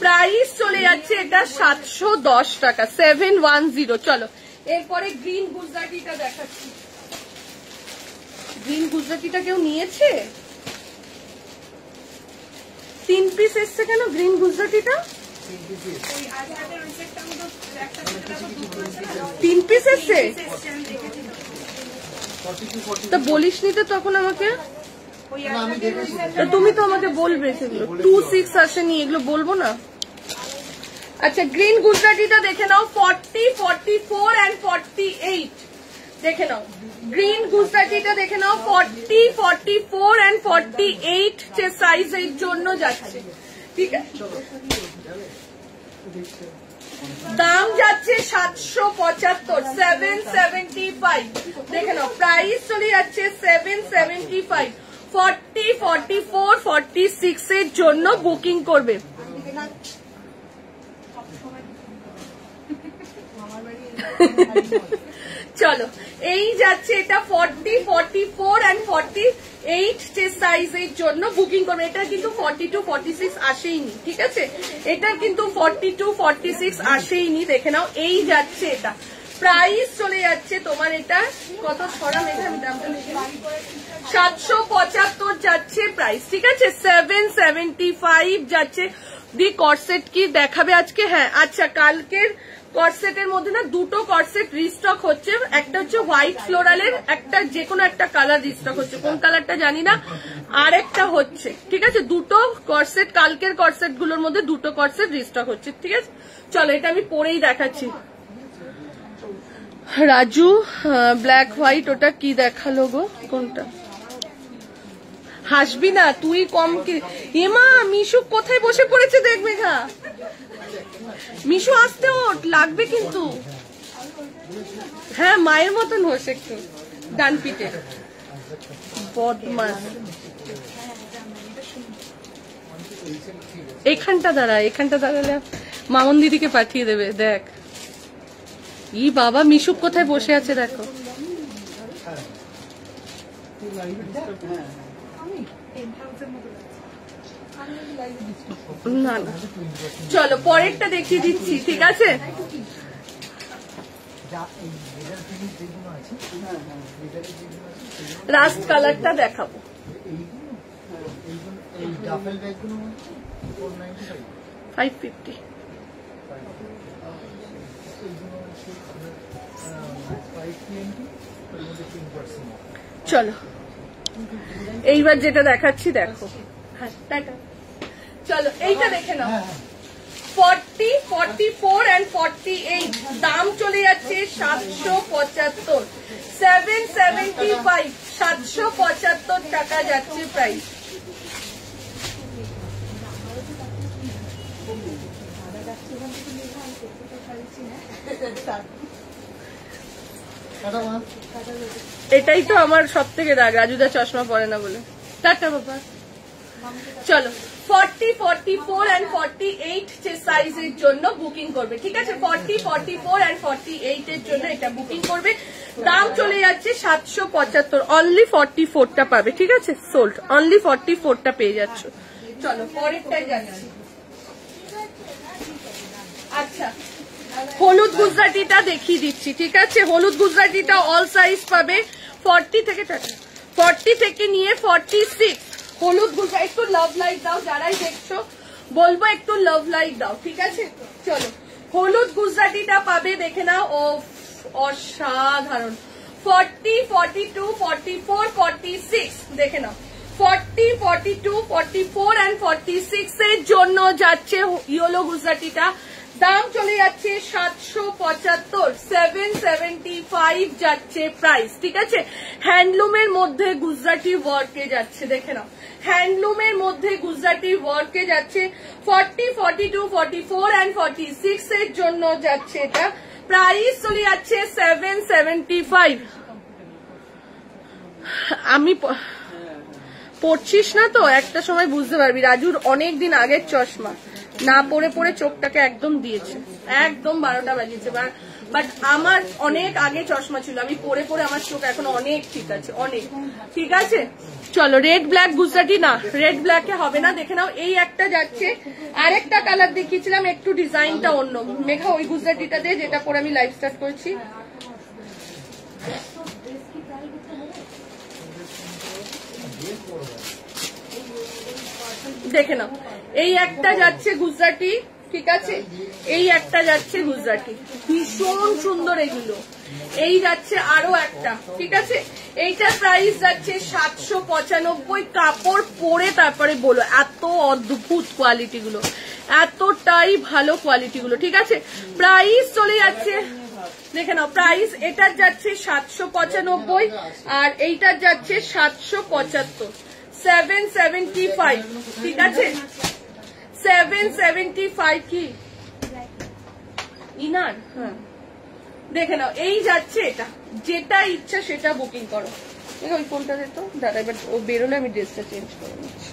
প্রাইস চলে যাচ্ছে এটা 710 টাকা, 710। চলো এরপরে গ্রিন গুজরাটিটা দেখাচ্ছি। গ্রিন গুজরাটিটা কেউ নিয়েছে? 3 পিস এসছে কেন গ্রিন গুজরাটিটা? 3 পিস এসছে তা বলিস নি তো তখন আমাকে? তুমি তো আমাকে বলবে সেগুলো। 26 আসেনি, এগুলো বলবো না। আচ্ছা গ্রিন গুজরাটিটা দেখে নাও 40, 44 and 48 দেখে নাও। গ্রিন গুজরাটিটা দেখে নাও 40, 44 and 48 যে সাইজের জন্য যাচ্ছে, ঠিক আছে। দাম যাচ্ছে 775, 775 দেখে নাও। প্রাইস চলে যাচ্ছে 775। 40, 44, 46 এর জন্য বুকিং করবে। চলো এই যাচ্ছে এটা 40, 44 and 48 যে সাইজের জন্য বুকিং করবে। এটা কিন্তু 42, 46 আসেইনি, ঠিক আছে। এটা কিন্তু 42, 46 আসেইনি, দেখে নাও। এই যাচ্ছে এটা, প্রাইস চলে যাচ্ছে তোমার এটা কত, সরা মেঘা আমি দামটা লিখে 775 যাচ্ছে প্রাইস, ঠিক আছে। 775 যাচ্ছে। দি কর্সেট কি দেখাবে আজকে? হ্যাঁ আচ্ছা, কালকের কর্সেটের মধ্যে না দুটো কর্সেট রিস্টক হচ্ছে, একটা হচ্ছে হোয়াইট ফ্লোরালের, একটা যে কোনো একটা কালার রিস্টক হচ্ছে, কোন কালারটা জানি না, আর একটা হচ্ছে, ঠিক আছে। দুটো কর্সেট, কালকের কর্সেট গুলোর মধ্যে দুটো কর্সেট রিস্টক হচ্ছে, ঠিক আছে। চলো এটা আমি পরেই দেখাচ্ছি। রাজু ব্ল্যাক হোয়াইট, ওটা কি দেখালো গো? কোনটা? হাসবি না তুই, কম কি এমা। মিশু কোথায় বসে পড়েছে দেখবে, ঘা মিশু আসতে ওঠ, লাগবে কিন্তু। হ্যাঁ মায়ের মতন হোস একটু, ডান পিঠে বদমাস। এখানটা দাঁড়া, এখানটা দাঁড়ালে মামন দিদিকে পাঠিয়ে দেবে। দেখ ই বাবা, মিশু কোথায় বসে আছে দেখো। না না চলো পরেরটা দেখিয়ে দিচ্ছি, ঠিক আছে। রাস্ট কালারটা দেখাবো। 550। চলো এইবার যেটা দেখাচ্ছি দেখো। হ্যাঁ টাটা। চলো এইটা দেখে নাও 40, 44 and 48 দাম চলে যাচ্ছে 775, 775, 775 টাকা যাচ্ছে প্রাইস। এটাই তো আমার সব থেকে রাগ, রাজুদা চশমা পরে না বলে। টাটা বাবা। চলো 40, 44 and 48 যে সাইজের জন্য বুকিং করবে, ঠিক আছে? 40, 44 and 48 এর জন্য এটা বুকিং করবে। দাম চলে যাচ্ছে 775, অনলি 44টা পাবে, ঠিক আছে? সোল্ড, অনলি 44টা পেয়ে যাচ্ছ। চলো পরেরটাই যাচ্ছি। আচ্ছা, হলুদ গুজরাটিটা দেখিয়ে দিচ্ছি, ঠিক আছে? হলুদ গুজরাটিটা অল সাইজ পাবে 40 থেকে নিয়ে 46। হলুদ গুজরাটি, একটু লাভ লাইক দাও যারাই দেখছো, বলবো একটু লাভ লাইক দাও, ঠিক আছে? চলো হলুদ গুজরাটিটা পাবে, দেখে নাও। ও অসাধারণ। 40, 42, 44, 46 দেখে নাও। 40, 42, 44 and 46 এর জন্য যাচ্ছে ইয়েলো গুজরাটিটা। দাম চলে যাচ্ছে 775, 775 যাচ্ছে প্রাইস, ঠিক আছে? হ্যান্ডলুমের মধ্যে গুজরাটি ওয়ার্কে যাচ্ছে, দেখে নাও। হ্যান্ডলুমের মধ্যে গুজরাটি ওয়ার্কে যাচ্ছে। 40, 42, 44 and 46 এর জন্য যাচ্ছে এটা। প্রাইস চলে যাচ্ছে 775। আমি পড়ছিস না তো, একটা সময় বুঝতে পারবি। রাজুর অনেকদিন আগের চশমা, না পরে পরে চোখটাকে একদম দিয়েছে, একদম 12টা বাজিয়েছে। বাট আমার অনেক আগে চশমা ছিল, আমি পরে পরে আমার চোখ এখন অনেক ঠিক আছে, অনেক ঠিক আছে। চলো রেড ব্ল্যাক গুজরাটি, না রেড ব্ল্যাকে হবে না, দেখে নাও। এই একটা যাচ্ছে, আরেকটা কালার দেখিয়েছিলাম, একটু ডিজাইনটা অন্য। মেঘা ওই গুজরাটিটা দিয়ে যেটা পরে আমি লাইভ স্টার্ট করেছি। দেখে নাও, এই একটা যাচ্ছে গুজরাটি, ঠিক আছে? এই একটা যাচ্ছে গুজরাটি, ভীষণ সুন্দর এগুলো। এই যাচ্ছে আরো একটা, ঠিক আছে? এইটার প্রাইস যাচ্ছে 795। কাপড় পরে তারপরে বলো, এত অদ্ভুত কোয়ালিটি গুলো, এতটাই ভালো কোয়ালিটি গুলো, ঠিক আছে? প্রাইস চলে যাচ্ছে, দেখে নাও। প্রাইস এটার যাচ্ছে 795 আর এইটার যাচ্ছে 775, 775, ঠিক আছে? 775 কি ইনার? হ্যাঁ, দেখে নাও। এই যাচ্ছে এটা, যেটা ইচ্ছা সেটা বুকিং করো। ওই ফোনটা দিত দাদা, এবার ও বেরোলে আমি ড্রেসটা চেঞ্জ করে নিচ্ছি।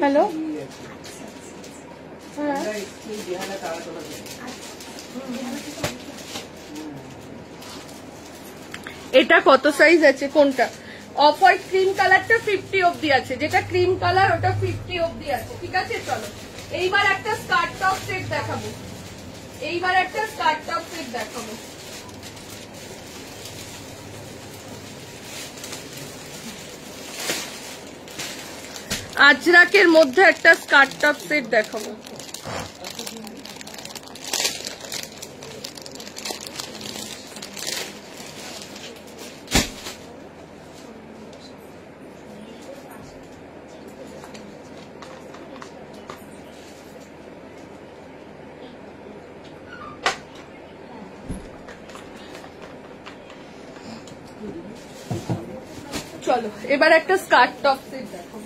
হ্যালো, এটা কত সাইজ আছে? কোনটা? অফ হোয়াইট ক্রিম কালারটা 50 অব্দি আছে, যেটা ক্রিম কালার ওটা 50 অব্দি আছে, ঠিক আছে? চলো এইবার একটা স্কার্ট টপ সেট দেখাবো, এইবার একটা স্কার্ট টপ সেট দেখাবো। আজরাকের মধ্যে একটা স্কার্ট টপ সেট দেখাবো। চলো এবার একটা স্কার্ট টপ সেট দেখো।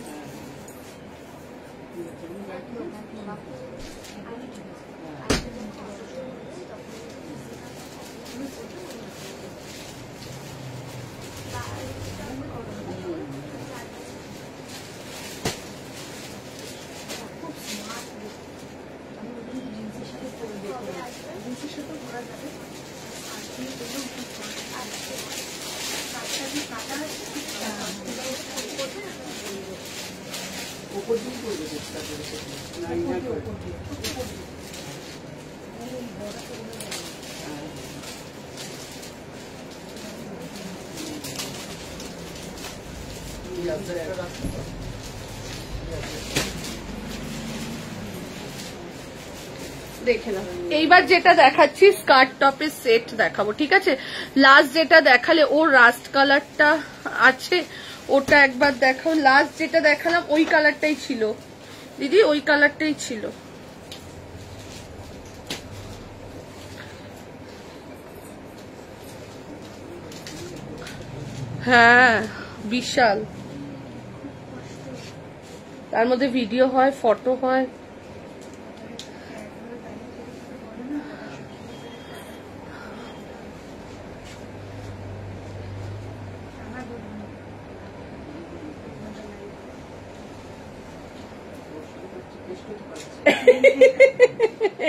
দেখে নাও। এইবার যেটা দেখাচ্ছি স্কার্ট টপের সেট দেখাবো, ঠিক আছে? লাস্ট যেটা দেখালে ওর রাস্ট কালারটা আছে, ওটা একবার দেখাও। লাস্ট যেটা দেখালাম ওই কালারটাই ছিল দিদি, ওই কালারটাই ছিল। হ্যাঁ বিশাল, তার মধ্যে ভিডিও হয়, ফটো হয়।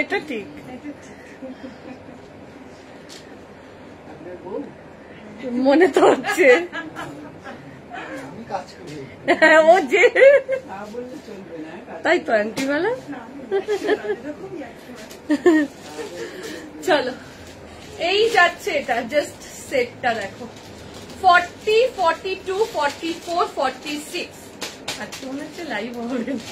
এটা ঠিক, মনে তো হচ্ছে ও যে, তাই তো আন্টি বলা। চলো এই যাচ্ছে, এটা জাস্ট সেটটা দেখো। 40, 42, 44, 46 আজকে মনে হচ্ছে লাইভ হবে না।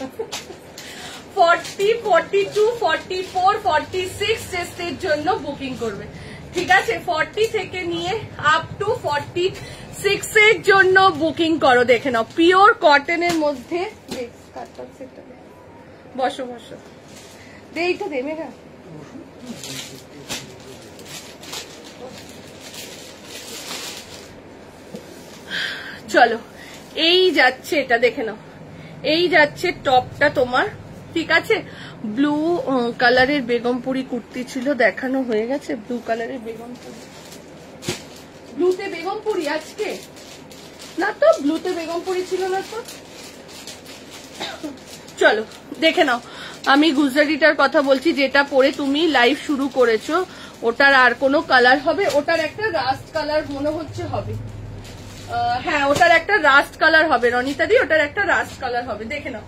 40, 42, 44, 46 চেস্টের জন্য বুকিং করবে, ঠিক আছে? 40 থেকে নিয়ে আপ টু 46 এর জন্য বুকিং করো। দেখে নাও পিওর কটনের মধ্যে। বসো বসো, এইটা দেবে না। চলো এই যাচ্ছে, এটা দেখে নাও। এই যাচ্ছে টপটা তোমার, ঠিক আছে? ব্লু কালারের বেগমপুরি কুর্তি ছিল, দেখানো হয়ে গেছে। ব্লু কালারের বেগমপুরি, ব্লুতে বেগমপুরি আজকে না তো, ব্লুতে বেগমপুরি ছিল না তো। চলো দেখে নাও, আমি গুজরাটিটার কথা বলছি, যেটা পরে তুমি লাইভ শুরু করেছো। ওটার আর কোনো কালার হবে? ওটার একটা রাস্ট কালার মনে হচ্ছে হবে। হ্যাঁ ওটার একটা রাস্ট কালার হবে রনিতা দি, ওটার একটা রাস্ট কালার হবে। দেখে নাও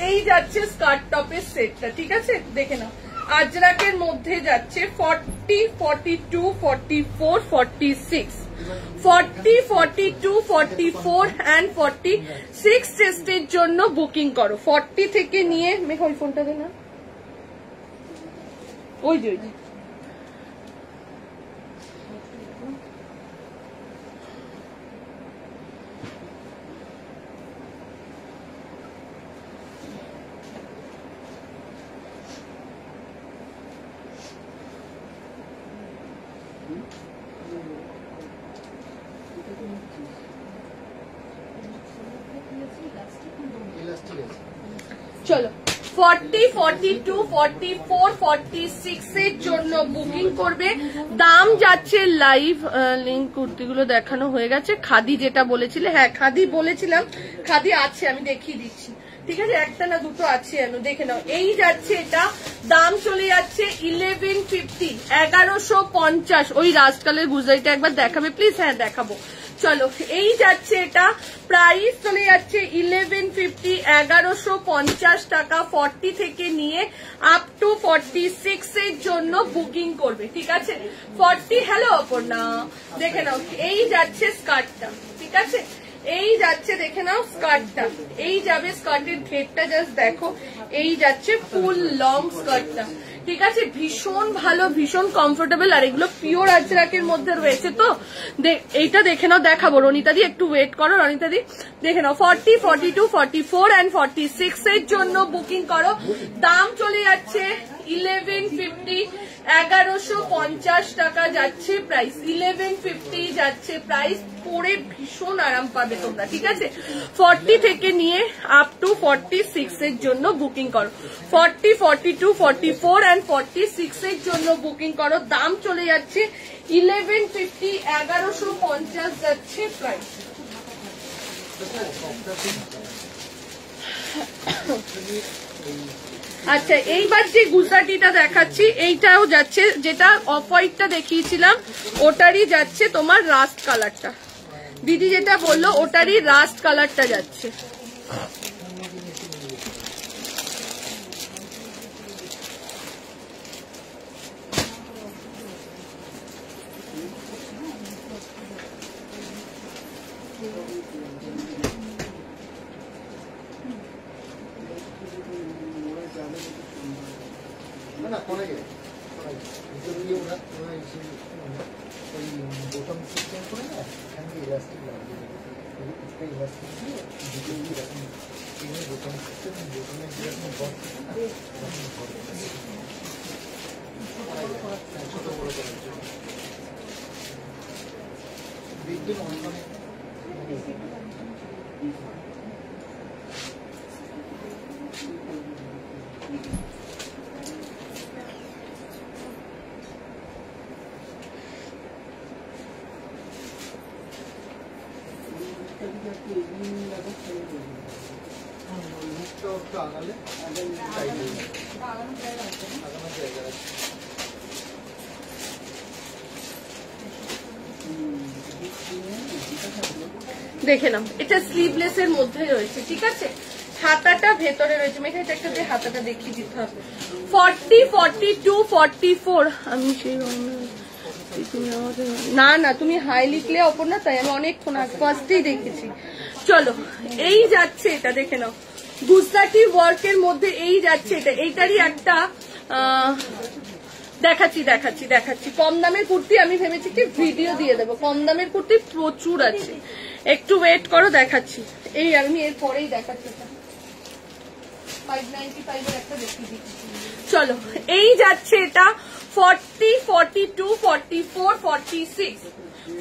এই যাচ্ছে স্কার্ট টপের সেটটা, ঠিক আছে? দেখে নাও আজরাকের মধ্যে যাচ্ছে 40, 42, 44, 46, 40, 42, 44 and 46 চেস্টের জন্য বুকিং করো। 40 থেকে নিয়ে মেঘা ওই ফোনটা দে না, ওই যে চলো 40, 42, 44, 46 এর জন্য বুকিং করবে। দাম যাচ্ছে লাইভ লিঙ্ক। কুর্তিগুলো দেখানো হয়ে গেছে। খাদি যেটা বলেছিলে, হ্যাঁ খাদি বলেছিলাম, খাদি আছে, আমি দেখিয়ে দিচ্ছি, ঠিক আছে? একটা না দুটো আছে, আমি দেখে নাও। এই যাচ্ছে, এটা দাম চলে যাচ্ছে 1150, 1150। ওই রাস্ট কালার গুজরাটিটা একবার দেখাবে প্লিজ? হ্যাঁ দেখাবো। চলো এই যাচ্ছে, এটা প্রাইস চলে যাচ্ছে 1150, 1150 টাকা। 40 থেকে নিয়ে আপ টু 46 এর জন্য বুকিং করবে, ঠিক আছে? 40, হ্যালো অপর্ণা, দেখে নাও এই যাচ্ছে স্কার্টটা, ঠিক আছে? এই যাচ্ছে, দেখে নাও স্কার্টটা, এই যাবে স্কার্টের ঘেরটা জাস্ট দেখো। এই যাচ্ছে ফুল লং স্কার্টটা, ঠিক আছে? ভীষণ ভালো, ভীষণ কমফোর্টেবল। আর এগুলো পিওর আজরাকের মধ্যে রয়েছে তো। এইটা দেখে নাও, দেখাবো রনিতা দি, একটু ওয়েট করো রনিতা দি। দেখে নাও 40, 42, 44 and 46 এর জন্য বুকিং করো। দাম চলে যাচ্ছে 1150, 1150 টাকা যাচ্ছে প্রাইস। 1150 যাচ্ছে প্রাইস। পরে ভীষণ আরাম পাবে তোমরা, ঠিক আছে? 40 থেকে নিয়ে আপ টু 46 এর জন্য বুকিং করো। 40, 42, 44 and 46 এর জন্য বুকিং করো। দাম চলে যাচ্ছে 1150, 1150 যাচ্ছে প্রাইস। আচ্ছা এইবার যে গুজরাটিটা দেখাচ্ছি, এইটাও যাচ্ছে, যেটা অফ হোয়াইটটা দেখিয়েছিলাম ওটারই যাচ্ছে তোমার রাস্ট কালারটা। দিদি যেটা বললো ওটারই রাস্ট কালারটা যাচ্ছে। না পরে গেলে ভিতরে ওরা ওই বোতাম সিস্টেম করে না এখান থেকে ইলাস্টিক লাগিয়ে দেবে ইলাস্টিক দিয়ে ভিতরে এরকম বোতাম সিস্টেম বোতামের যেরকম বল ছোট বড় করার জন্য দেখবেন অনেক দেখে নাও, এটা স্লিভলেস এর মধ্যে রয়েছে, ঠিক আছে। হাতাটা ভেতরে রয়েছে, মেঘা এটা একটা দিয়ে হাতাটা দেখিয়ে দিতে হবে। 40, 42, 44 আমি সেই না না তুমি হাই লিখলে অপর না, তাই আমি অনেকক্ষণ আগে ফার্স্টেই দেখেছি। চলো এই যাচ্ছে, এটা দেখে নাও, গুজরাটি ওয়ার্কের মধ্যে এই যাচ্ছে, এটা এইটারই একটা দেখাচ্ছি দেখাচ্ছি দেখাচ্ছি। কম দামের কুর্তি আমি ভেবেছি কি ভিডিও দিয়ে দেবো, কম দামের কুর্তি প্রচুর আছে, একটু ওয়েট করো, দেখাচ্ছি। এই আমি এর পরেই দেখাচ্ছি, 595 এর একটা দেখিয়ে দিচ্ছি। চলো এই যাচ্ছে, এটা 40, 42, 44, 46,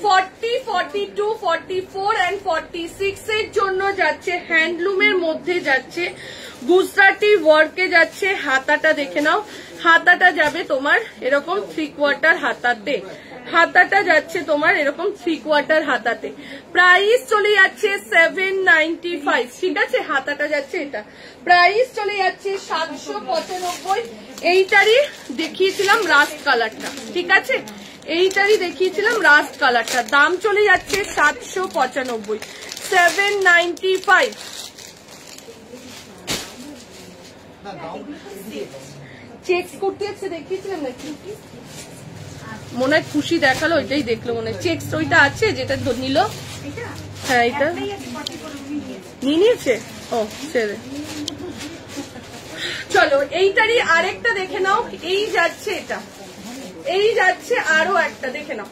40, 42, 44 and 46 এর জন্য যাচ্ছে, হ্যান্ডলুমের মধ্যে যাচ্ছে, গুজরাটি ওয়ার্কে যাচ্ছে। হাতাটা দেখে নাও, হাতাটা যাবে তোমার এরকম 3/4 হাতাতে, হাতাটা যাচ্ছে তোমার এরকম 3/4 হাতাতে। প্রাইস চলে যাচ্ছে 795, ঠিক আছে। হাতাটা যাচ্ছে, এটা প্রাইস চলে যাচ্ছে 795। এইটারই দেখিয়েছিলাম রাস্ট কালারটা, ঠিক আছে, এইটারই দেখিয়েছিলাম রাস্ট কালারটা, দাম চলে যাচ্ছে 795, 795। চেক করতে যাচ্ছে, দেখিয়েছিলাম নাকি মনে হয়, খুশি দেখালো, ওইটাই দেখলো মনে হয়। চেক ওইটা আছে যেটা নিল, হ্যাঁ এটা নিয়ে নিয়েছে, ও ছেড়ে। চলো এইটারই আরেকটা দেখে নাও, এই যাচ্ছে, এটা এই যাচ্ছে আরো একটা, দেখে নাও,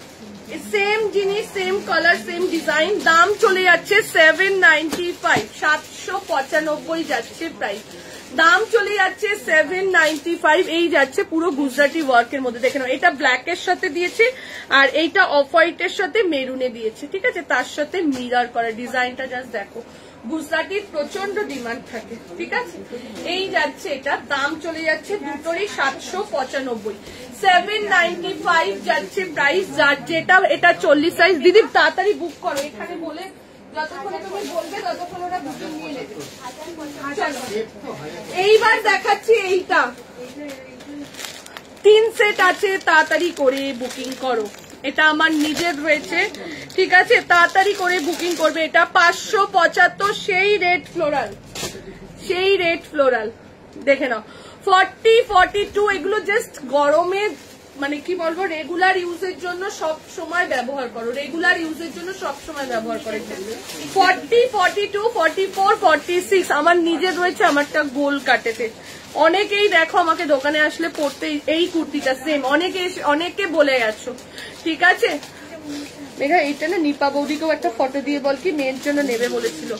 সেম জিনিস, সেম কালার, সেম ডিজাইন, দাম চলে যাচ্ছে 795, 795 যাচ্ছে প্রাইস, দাম চলে যাচ্ছে 795। এই যাচ্ছে পুরো গুজরাটি ওয়ার্কের মধ্যে, দেখে নাও, এটা ব্ল্যাক এর সাথে দিয়েছে আর এইটা অফ হোয়াইট এর সাথে মেরুনে দিয়েছে, ঠিক আছে, তার সাথে মিরর করা। ডিজাইনটা জাস্ট দেখো, গুজরাটির প্রচন্ড ডিমান্ড থাকে, ঠিক আছে। এই যাচ্ছে, এটা দাম চলে যাচ্ছে দুটোরই 795, 795 যাচ্ছে প্রাইস। যার যেটা এটা 40 সাইজ, দিদি তাড়াতাড়ি বুক করো, এখানে বলে যতক্ষণে তুমি বলবে ততক্ষণ ওরা বুকিং নিয়ে নেবে। এইবার দেখাচ্ছি, এইটা 3 সেট আছে, তাড়াতাড়ি করে বুকিং করো, এটা আমার নিজের রয়েছে, ঠিক আছে, তাড়াতাড়ি করে বুকিং করবে। এটা 575, সেই রেড ফ্লোরাল, সেই রেড ফ্লোরাল, দেখে নাও। 40, 42 এগুলো জাস্ট গরমে, মানে কি বলবো, রেগুলার ইউজের জন্য সব সময় ব্যবহার করো, রেগুলার ইউজের জন্য সব সময় ব্যবহার করে। 40, 42, 44, 46 আমার নিজের রয়েছে, আমারটা গোল কাটেতে। অনেকেই দেখো আমাকে দোকানে আসলে পড়তে এই কুর্তিটা সেম, অনেকে বলে গেছো, ঠিক আছে। মেঘা এইটা না নিপা বৌদিকেও একটা ফটো দিয়ে বল কি মেয়ের জন্য নেবে বলেছিল।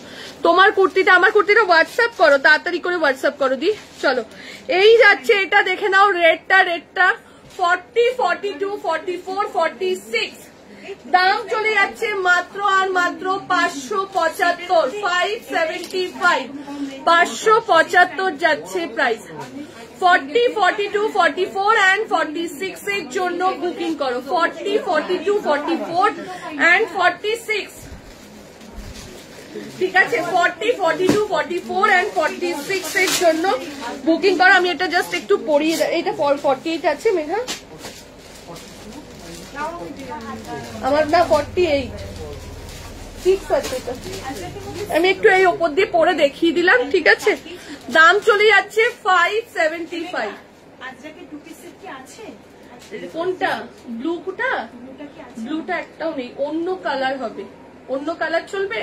তোমার কুর্তিটা, আমার কুর্তিটা হোয়াটসঅ্যাপ করো, তাড়াতাড়ি করে হোয়াটসঅ্যাপ করো দি। চলো এই যাচ্ছে, এটা দেখে নাও, রেডটা 40, 42, 44, 46, দাম চলে যাচ্ছে মাত্র আর মাত্র 575, 575, 575 যাচ্ছে প্রাইস। 40, 42, 44 and 46 এর জন্য বুকিং করো, 40, 42, 44 and 46, ঠিক আছে, 40, 42, 44 and 46 এর জন্য বুকিং করো। আমি এটা জাস্ট একটু পরিয়ে, এটা 48 আছে মেঘা, আমার না 48, 6 আছে এটা, আমি একটু এই ওপর দিয়ে পরে দেখিয়ে দিলাম, ঠিক আছে। দাম চলে যাচ্ছে 575। কোনটা? ব্লুটা? ব্লুটা একটাও নেই, অন্য কালার হবে, অন্য কালার চলবে,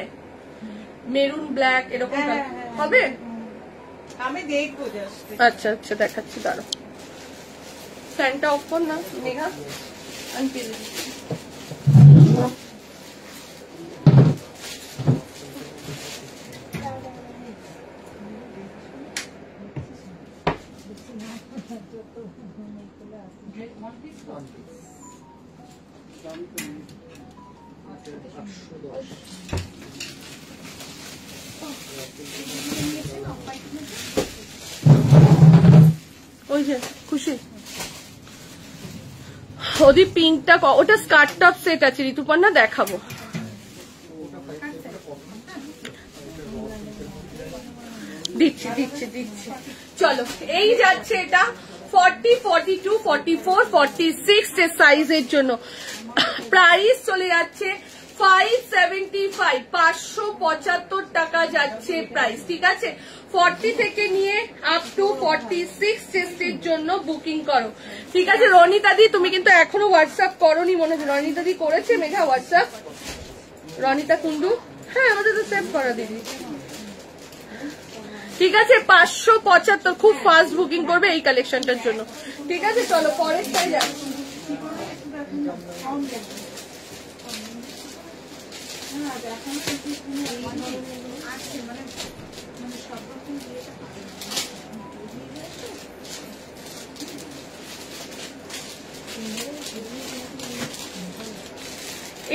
মেরুন ব্ল্যাক এরকম হবে, আমি দেখবো। আচ্ছা আচ্ছা দেখাচ্ছি, দাঁড়াও। ফ্যানটা অফ কর না মেঘা, আমি পেরে দিচ্ছি। ওই যে খুশি ওদি পিঙ্কটা, ওটা স্কার্ট টপ সেট আছে ঋতুপর্ণা, দেখাবো। দিচ্ছি দিচ্ছি দিচ্ছি। চলো এই যাচ্ছে এটা 40, 42, 44, 46 এর সাইজের জন্য। প্রাইস চলে যাচ্ছে 575, 575 টাকা যাচ্ছে প্রাইস, ঠিক আছে। 40 থেকে নিয়ে আপ টু 46 চেস্টের জন্য বুকিং করো, ঠিক আছে। রনিতা দি তুমি কিন্তু এখনো হোয়াটসঅ্যাপ করোনি মনে হচ্ছে। রনিতা দি করেছে মেঘা হোয়াটসঅ্যাপ? রনিতা কুন্ডু, হ্যাঁ আমাদের তো সেভ করা দিদি, ঠিক আছে। 575, খুব ফাস্ট বুকিং করবে এই কালেকশনটার জন্য, ঠিক আছে। চলো পরের টাই যাচ্ছি।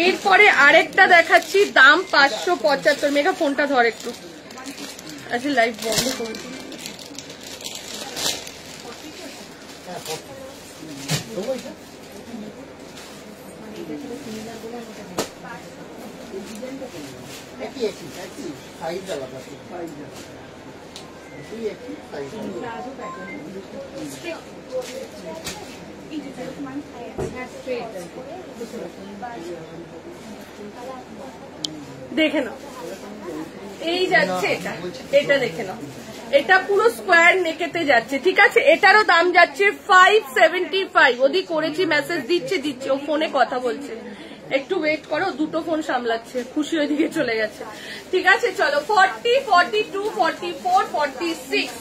এরপরে আরেকটা দেখাচ্ছি, দাম 575। মেঘা ফোনটা ধর একটু, আচ্ছা লাইভ বন্ধ করে দিই। দেখে নাও এই যাচ্ছে এটা, এটা দেখে নাও, এটা পুরো স্কোয়ার নেকেতে যাচ্ছে, ঠিক আছে। এটারও দাম যাচ্ছে 575। ওদি করেছি, মেসেজ দিচ্ছে, ও ফোনে কথা বলছে, একটু ওয়েট করো, দুটো ফোন সামলাচ্ছে, খুশি ওইদিকে চলে গেছে, ঠিক আছে। চলো 40, 42, 44, 46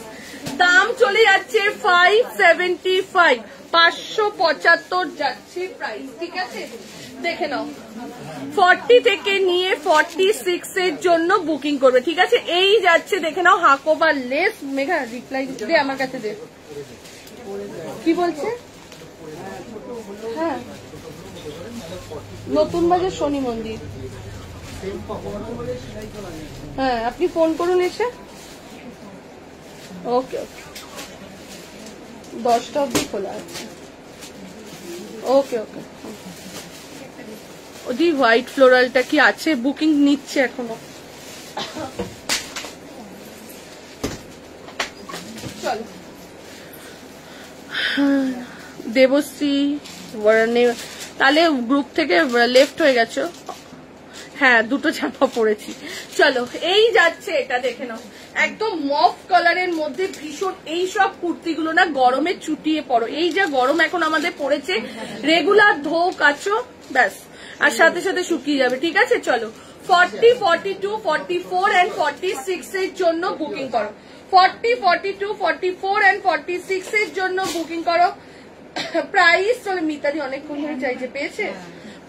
দাম চলে যাচ্ছে 575, 575 যাচ্ছে প্রাইস, ঠিক আছে। দেখে নাও 40 থেকে নিয়ে 46 এর জন্য বুকিং করবে, ঠিক আছে। এই যাচ্ছে দেখে নাও, হাকোবা লেস। মেঘা রিপ্লাই দে আমার কাছে, দে কি বলছে। হ্যাঁ নতুন বাজার শনি মন্দির, হ্যাঁ আপনি ফোন করুন এসে। ওকে ওকে, 10টা অবধি খোলা আছে। ওকে ওকে। ওদি হোয়াইট ফ্লোরালটা কি আছে? বুকিং নিচ্ছে এখনো। চলো দেবশ্রী, তাহলে গ্রুপ থেকে লেফট হয়ে গেছো। হ্যাঁ দুটো জামা পরেছি। চলো এই যাচ্ছে এটা দেখে নাও, একদম মফ কালারের মধ্যে ভীষণ। এই সব কুর্তিগুলো না গরমে চুটিয়ে পড়ো, এই যে গরম এখন আমাদের পড়েছে, রেগুলার ধো কাচো ব্যাস, আর সাথে সাথে শুকিয়ে যাবে, ঠিক আছে। চলো 40, 42, 44 and 46 এর জন্য বুকিং করো। 40, 42, 44 and 46 এর জন্য বুকিং করো। প্রাইস চলে, মিতাদি অনেকক্ষণ ধরে চাইছে, পেয়েছে।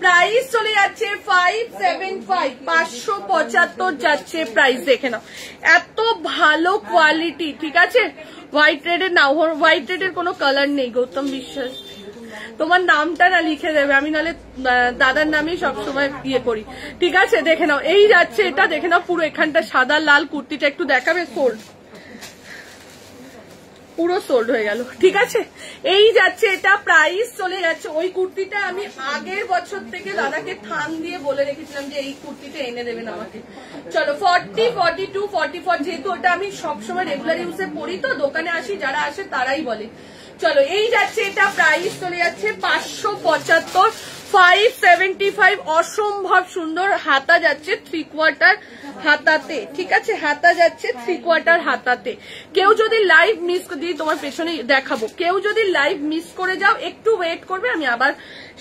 প্রাইস চলে যাচ্ছে 575, 575 যাচ্ছে প্রাইস, দেখে নাও এত ভালো কোয়ালিটি, ঠিক আছে। হোয়াইট রেডের না, হোয়াইট রেডের কোনো কালার নেই। গৌতম বিশ্বাস তোমার নামটা না লিখে দেবে, আমি নাহলে দাদার নামেই সবসময় ইয়ে করি, ঠিক আছে। দেখে নাও এই যাচ্ছে এটা, দেখে নাও পুরো এখানটা সাদা লাল, কুর্তিটা একটু দেখাবে, সোল্ড, পুরো সোল্ড হয়ে গেল, ঠিক আছে। এই যাচ্ছে এটা, প্রাইস চলে যাচ্ছে। ওই কুর্তিটা আমি আগের বছর থেকে দাদাকে থান দিয়ে বলে রেখেছিলাম যে এই কুর্তিটা এনে দেবেন আমাকে। চলো 40, 42, 44, যেহেতু ওটা আমি সবসময় রেগুলার ইউজে পরি, তো দোকানে আসি যারা আসে তারাই বলে। চলো এই যাচ্ছে এটা, প্রাইস চলে যাচ্ছে 575, 575। অসম্ভব সুন্দর, হাতা যাচ্ছে 3/4 হাতাতে, ঠিক আছে। হাতা যাচ্ছে 3/4 হাতাতে। কেউ যদি লাইভ মিস দিয়ে, তোমার পেছনে দেখাবো, কেউ যদি লাইভ মিস করে যাও একটু ওয়েট করবে, আমি আবার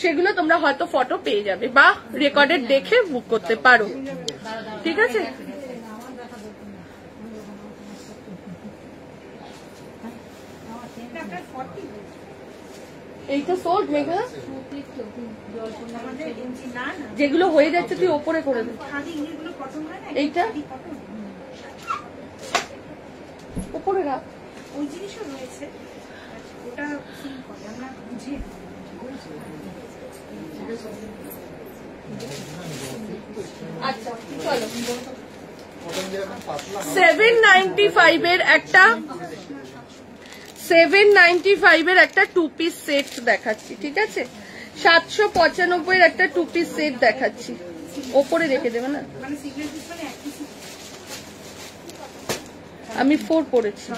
সেগুলো তোমরা হয়তো ফটো পেয়ে যাবে বা রেকর্ডেড দেখে বুক করতে পারো, ঠিক আছে। এইটা সোল্ড মেঘা, আমাদের এমজি না না যেগুলো হয়ে যাচ্ছে তুই ওপরে করে দে। খাদি এগুলো কটন হয় না, এইটা? খাদি কটন ওপরে রাখ। ওই জিনিসও রয়েছে, ওটা সিল করে আমরা বুঝিয়ে আচ্ছা চলো, কটন যেরকম পাতলা 795 এর একটা 795 এর একটা 2 পিস সেট দেখাচ্ছি, ঠিক আছে? 795 এর একটা 2 পিস সেট দেখাচ্ছি, ওপরে রেখে দেবে না? মানে সিঙ্গেল পিস মানে এক পিস আমি 4 পরেছি।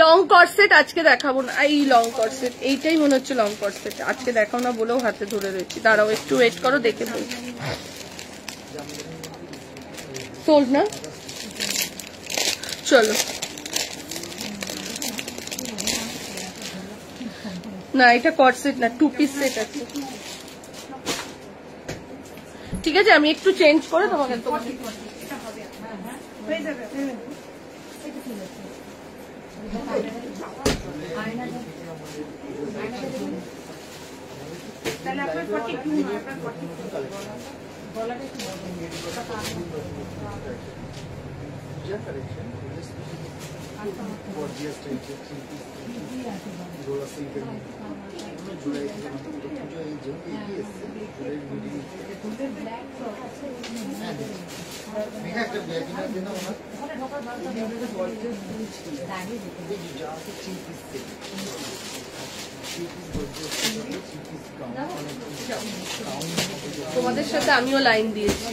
লং কর্সেট আজকে দেখাবো না, এই লং কর্সেট এইটাই মনে হচ্ছে লং কর্সেট, আজকে দেখাও না বলেও হাতে ধরে রয়েছি। দাঁড়াও একটু ওয়েট করো, দেখে বলছি। সোল্ড না, চলো না, এটা কর্সেট না, 2 পিস সেট আছে, ঠিক আছে? আমি একটু চেঞ্জ করে তোমাকে এটা হবে, হয়ে যাবে। তাহলে আপনার 42 না, আপনার 42 करेक्शन गॉर्जियस टाइप के जोड़ा सिल्क में जुड़ाई जो ये जो एक ही इससे जुड़ाई मिडिल मेरा একটা ব্যাগ কিনা দেন না ওনা দেখি যা আছে চিপ পিস তোমাদের সাথে আমিও লাইন দিয়েছি।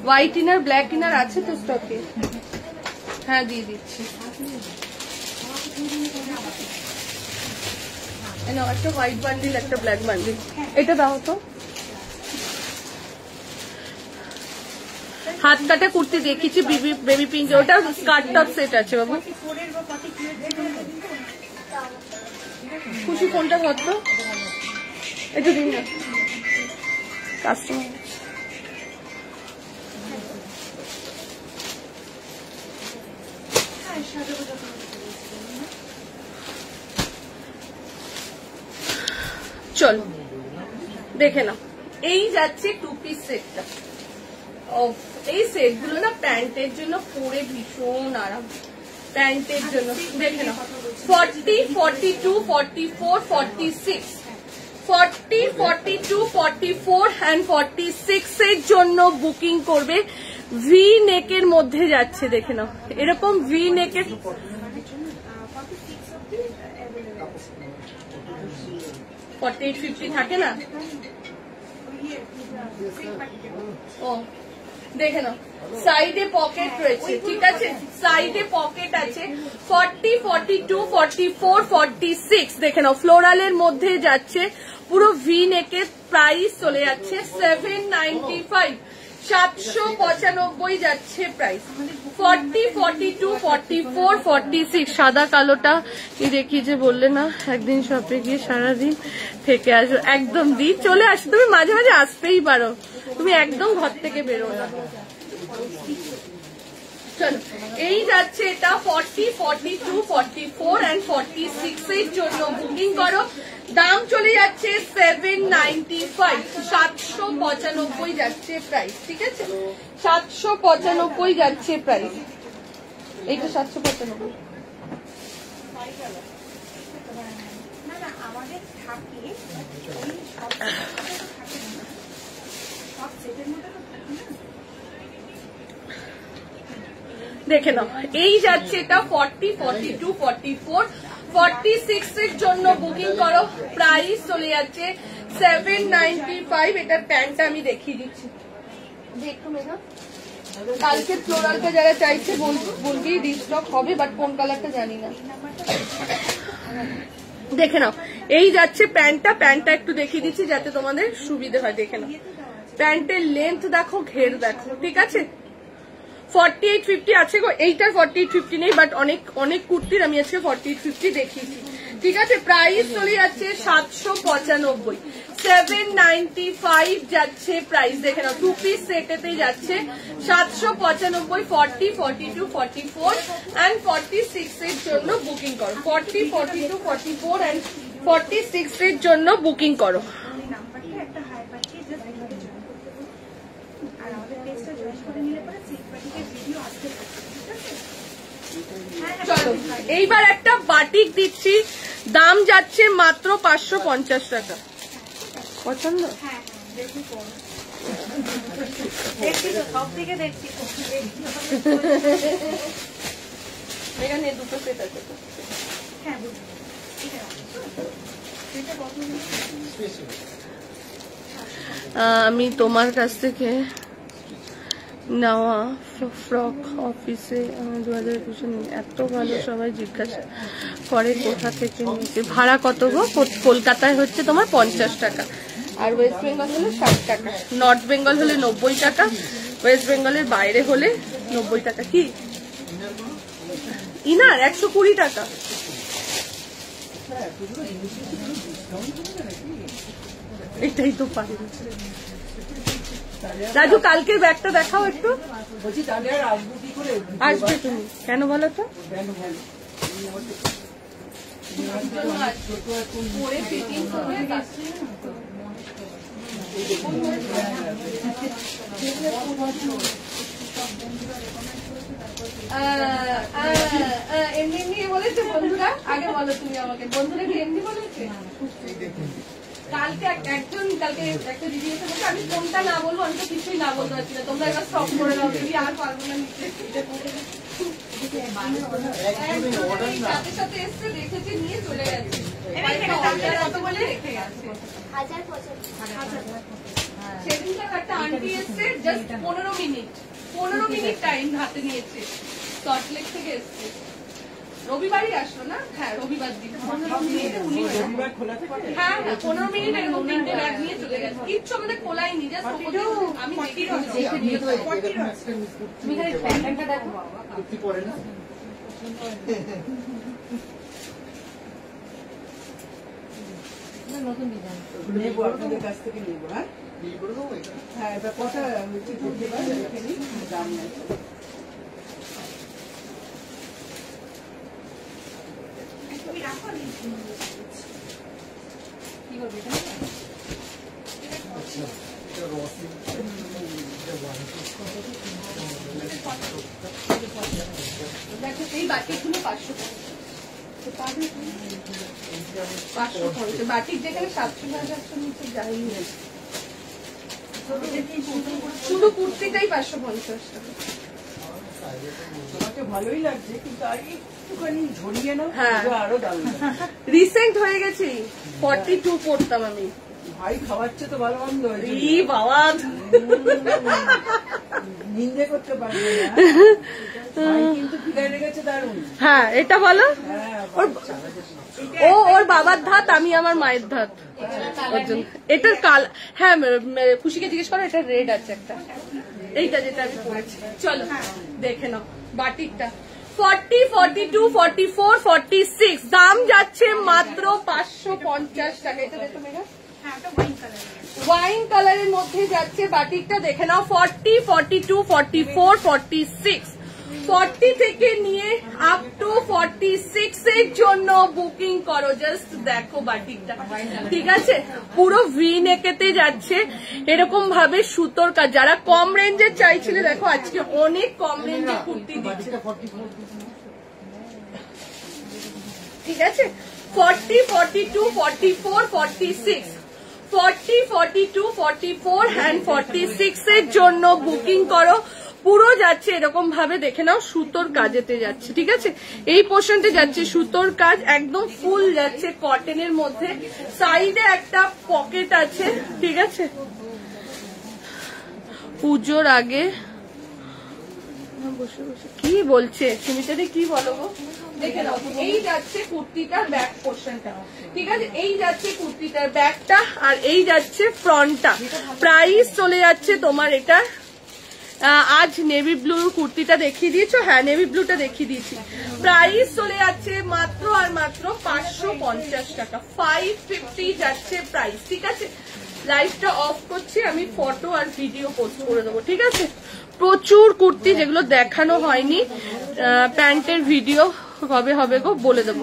হোয়াইট ইনার ব্ল্যাক ইনার আছে তো স্টকে? হ্যাঁ দিয়ে দিচ্ছি। একটা হোয়াইট বান্ডিল, একটা ব্ল্যাক বান্ডিল, এটা দাও তো। হাত কাটা কুর্তি দেখিয়েছি বেবি পিঙ্ক, ওটা স্কার্ট টপ সেট আছে বাবু। খুশি কোনটা ধরত, এটা দিন না কাস্টমার। চলো দেখে নাও, এই যাচ্ছে 2 পিস সেটটা। এই সেট গুলো না প্যান্টের জন্য পরে ভীষণ আরাম, প্যান্টের জন্য। দেখে নাও 40, 42, 44, 46, 40, 42, 44 and 46 এর জন্য বুকিং করবে। ভি নেকের মধ্যে যাচ্ছে, দেখে নাও এরকম ভি নেকের। 48, 50 থাকে না? ও দেখে নাও, সাইডে পকেট রয়েছে, ঠিক আছে? সাইডে পকেট আছে। 40, 42, 44, 46 দেখে নাও, ফ্লোরালের মধ্যে যাচ্ছে, পুরো ভি নেকের। প্রাইস চলে যাচ্ছে 795, 795 যাচ্ছে প্রাইস। 40, 42, 44, 46 সাদা কালোটা কি দেখিয়েছে বললে না? একদিন শপে গিয়ে সারাদিন থেকে আসো, একদম চলে আসো। তুমি মাঝে মাঝে আসতেই পারো, তুমি একদম ঘর থেকে বেরো না। চলো এই যাচ্ছে এটা 40, 42, 44 and 46 এর জন্য বুকিং করো। দাম চলে যাচ্ছে 795, 795 যাচ্ছে প্রাইস, ঠিক আছে? 795 যাচ্ছে প্রাইস। এইটা 795। না না আমাদের থাকে সব সেটের মধ্যে তো থাকে না। দেখে নাও এই যাচ্ছে এটা 40, 42, 44, 46 এর জন্য বুকিং করো। প্রাইস চলে যাচ্ছে 795। এটার প্যান্টটা আমি দেখিয়ে দিচ্ছি, দেখো মেঘা। কালকে ফ্লোরালটা যারা চাইছে বলবি রিস্টক হবে, বাট কোন কালারটা জানি না। দেখে নাও এই যাচ্ছে প্যান্টটা একটু দেখিয়ে দিচ্ছি যাতে তোমাদের সুবিধে হয়। দেখে নাও প্যান্টের লেন্থ দেখো, ঘের দেখো, ঠিক আছে? 48, 50 আছে গো, এইটার 48, 50 নেই, বাট অনেক কুর্তির আমি আজকে 48, 50 দেখিয়েছি, ঠিক আছে? প্রাইস চলে যাচ্ছে 795, 795 যাচ্ছে প্রাইস। দেখে নাও 2 পিস সেটেতে যাচ্ছে 795, 40, 42, 44 and 46 এর জন্য বুকিং বুকিং করো। 40, 42, 44 and 46 এর জন্য বুকিং করো। এই নাম্বারটা একটা হাই পাঠিয়ে জাস্ট ভিডিওতে জয়েন করতে বলুন। আর আমাদের পেজটা জয়েন করে নিলে পরে সিট পার্টিকে ভিডিও আসতে থাকবে, ঠিক আছে? চলো এইবার একটা বাটিক দিচ্ছি, দাম যাচ্ছে মাত্র 550 টাকা। পছন্দ? হ্যাঁ দেখি করো, দেখছি তো সব দিকে দেখছি। এখানে দুটো সেট আছে তো। হ্যাঁ বুঝলি, ঠিক আছে। এটা কত? আমি তোমার কাছ থেকে নেওয়া ফ্রক অফিসে 2021 এত ভালো, সবাই জিজ্ঞাসা করে কোথা থেকে নিয়েছে। ভাড়া কত গো? কলকাতায় হচ্ছে তোমার 50 টাকা, আর ওয়েস্ট বেঙ্গল হলে 60 টাকা, নর্থ বেঙ্গল হলে 90 টাকা, ওয়েস্ট বেঙ্গলের বাইরে হলে 90 টাকা। কি ইনার 120 টাকা। এটাই তো পারি। রাজু কালকের ব্যাগটা দেখাও একটু। আসবে তুমি কেন বলো তো? এমনি বলেছে বন্ধুরা? আগে বলো তুমি আমাকে, বন্ধুরা কি এমনি বলেছে? কালকে একটা দিদি এসে বলছে আমি কোনটা না বলবো, আমি তো কিছুই না বলতে পারছি না, তোমরা এবার স্টপ করে দাও, তুমি আর পারবো না নিতে। সাথে সাথে এসছে, দেখেছে, নিয়ে চলে গেছে, কত বলে রেখে গেছে। সেদিনকার একটা আন্টি এসছে, জাস্ট 15 মিনিট টাইম হাতে নিয়েছে, সল্টলেক থেকে এসছে। রবিবারই আসলো না? হ্যাঁ রবিবার দিন। হ্যাঁ 15 মিনিট এরকম 3টে ব্যাগ নিয়ে চলে গেছে, কিচ্ছু আমাদের খোলাই নি। আমি নতুন ডিজাইন নেবো আপনাদের কাছ থেকে নেবো। হ্যাঁ এটা কটা দাম নেই। কি করবে এটা? দেখো এই বাটিগুলো 500 বাটিক, যেখানে 700 নিচে যায়নি, শুধু কুর্তিটাই 550 টাকা। তোমাকে ভালোই লাগছে কিন্তু আর একটুখানি ঝরিয়ে নাও, আরো দাম। রিসেন্ট হয়ে গেছি, 42 পড়তাম আমি। ভাই খাওয়াচ্ছে তো ভালো মন্দ, বাবা নিন্দে করতে পারবে না, কিন্তু ফিরে লেগেছে দারুণ। হ্যাঁ এটা বলো, ওর বাবার ধাত, আমি আমার মায়ের ধাত। এটার কাল, হ্যাঁ খুশিকে জিজ্ঞেস করো, এটা রেড আছে একটা, এইটা যেটা আমি পড়েছি। চলো দেখে নাও বাটিকটা। 40, 42, 44, 46 দাম যাচ্ছে মাত্র 550 টাকা। এটা দেখো মেঘা, ওয়াইন কালারের মধ্যে যাচ্ছে বাটিকটা, দেখে নাও। 40, 42, 44, 46, 40 থেকে নিয়ে আপ টু 46 এর জন্য বুকিং করো। জাস্ট দেখো বাটিকটা, ঠিক আছে? পুরো ভি নেকেতে যাচ্ছে, এরকম ভাবে সুতোর কাজ। যারা কম রেঞ্জের চাইছিলে, দেখো আজকে অনেক কম রেঞ্জের কুর্তি দিচ্ছে, ঠিক আছে? 40, 42, 44, 46, 40, 42, 44 and 46 এর জন্য বুকিং করো। পুরো যাচ্ছে এরকম ভাবে, দেখে নাও, সুতোর কাজেতে যাচ্ছে, ঠিক আছে? এই পোর্শনটা যাচ্ছে সুতোর কাজ, একদম ফুল যাচ্ছে কটনের মধ্যে, সাইডে একটা পকেট আছে, ঠিক আছে? পুজোর আগে বসে বসে কি বলছে সুমিতাদি, কি বলো গো? দেখে নাও, এই যাচ্ছে কুর্তিটার ব্যাক পোর্শনটা, ঠিক আছে? এই যাচ্ছে কুর্তিটার ব্যাকটা, আর এই যাচ্ছে ফ্রন্টটা। প্রাইস চলে যাচ্ছে তোমার এটা, আজ নেভি ব্লু কুর্তিটা দেখিয়ে দিয়েছো, হ্যাঁ নেভি ব্লুটা দেখিয়ে দিয়েছি। প্রাইস চলে যাচ্ছে মাত্র আর মাত্র 550 টাকা, 550 যাচ্ছে প্রাইস, ঠিক আছে? লাইভটা অফ করছি, আমি ফটো আর ভিডিও পোস্ট করে দেবো, ঠিক আছে? প্রচুর কুর্তি যেগুলো দেখানো হয়নি, প্যান্টের ভিডিও কবে হবে গো বলে দেবো।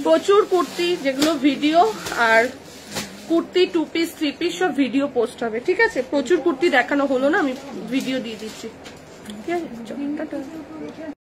প্রচুর কুর্তি যেগুলো ভিডিও আর কুর্তি 2 পিস 3 পিস সব ভিডিও পোস্ট হবে, ঠিক আছে? প্রচুর কুর্তি দেখানো হলো না, আমি ভিডিও দিয়ে দিচ্ছি, ঠিক আছে?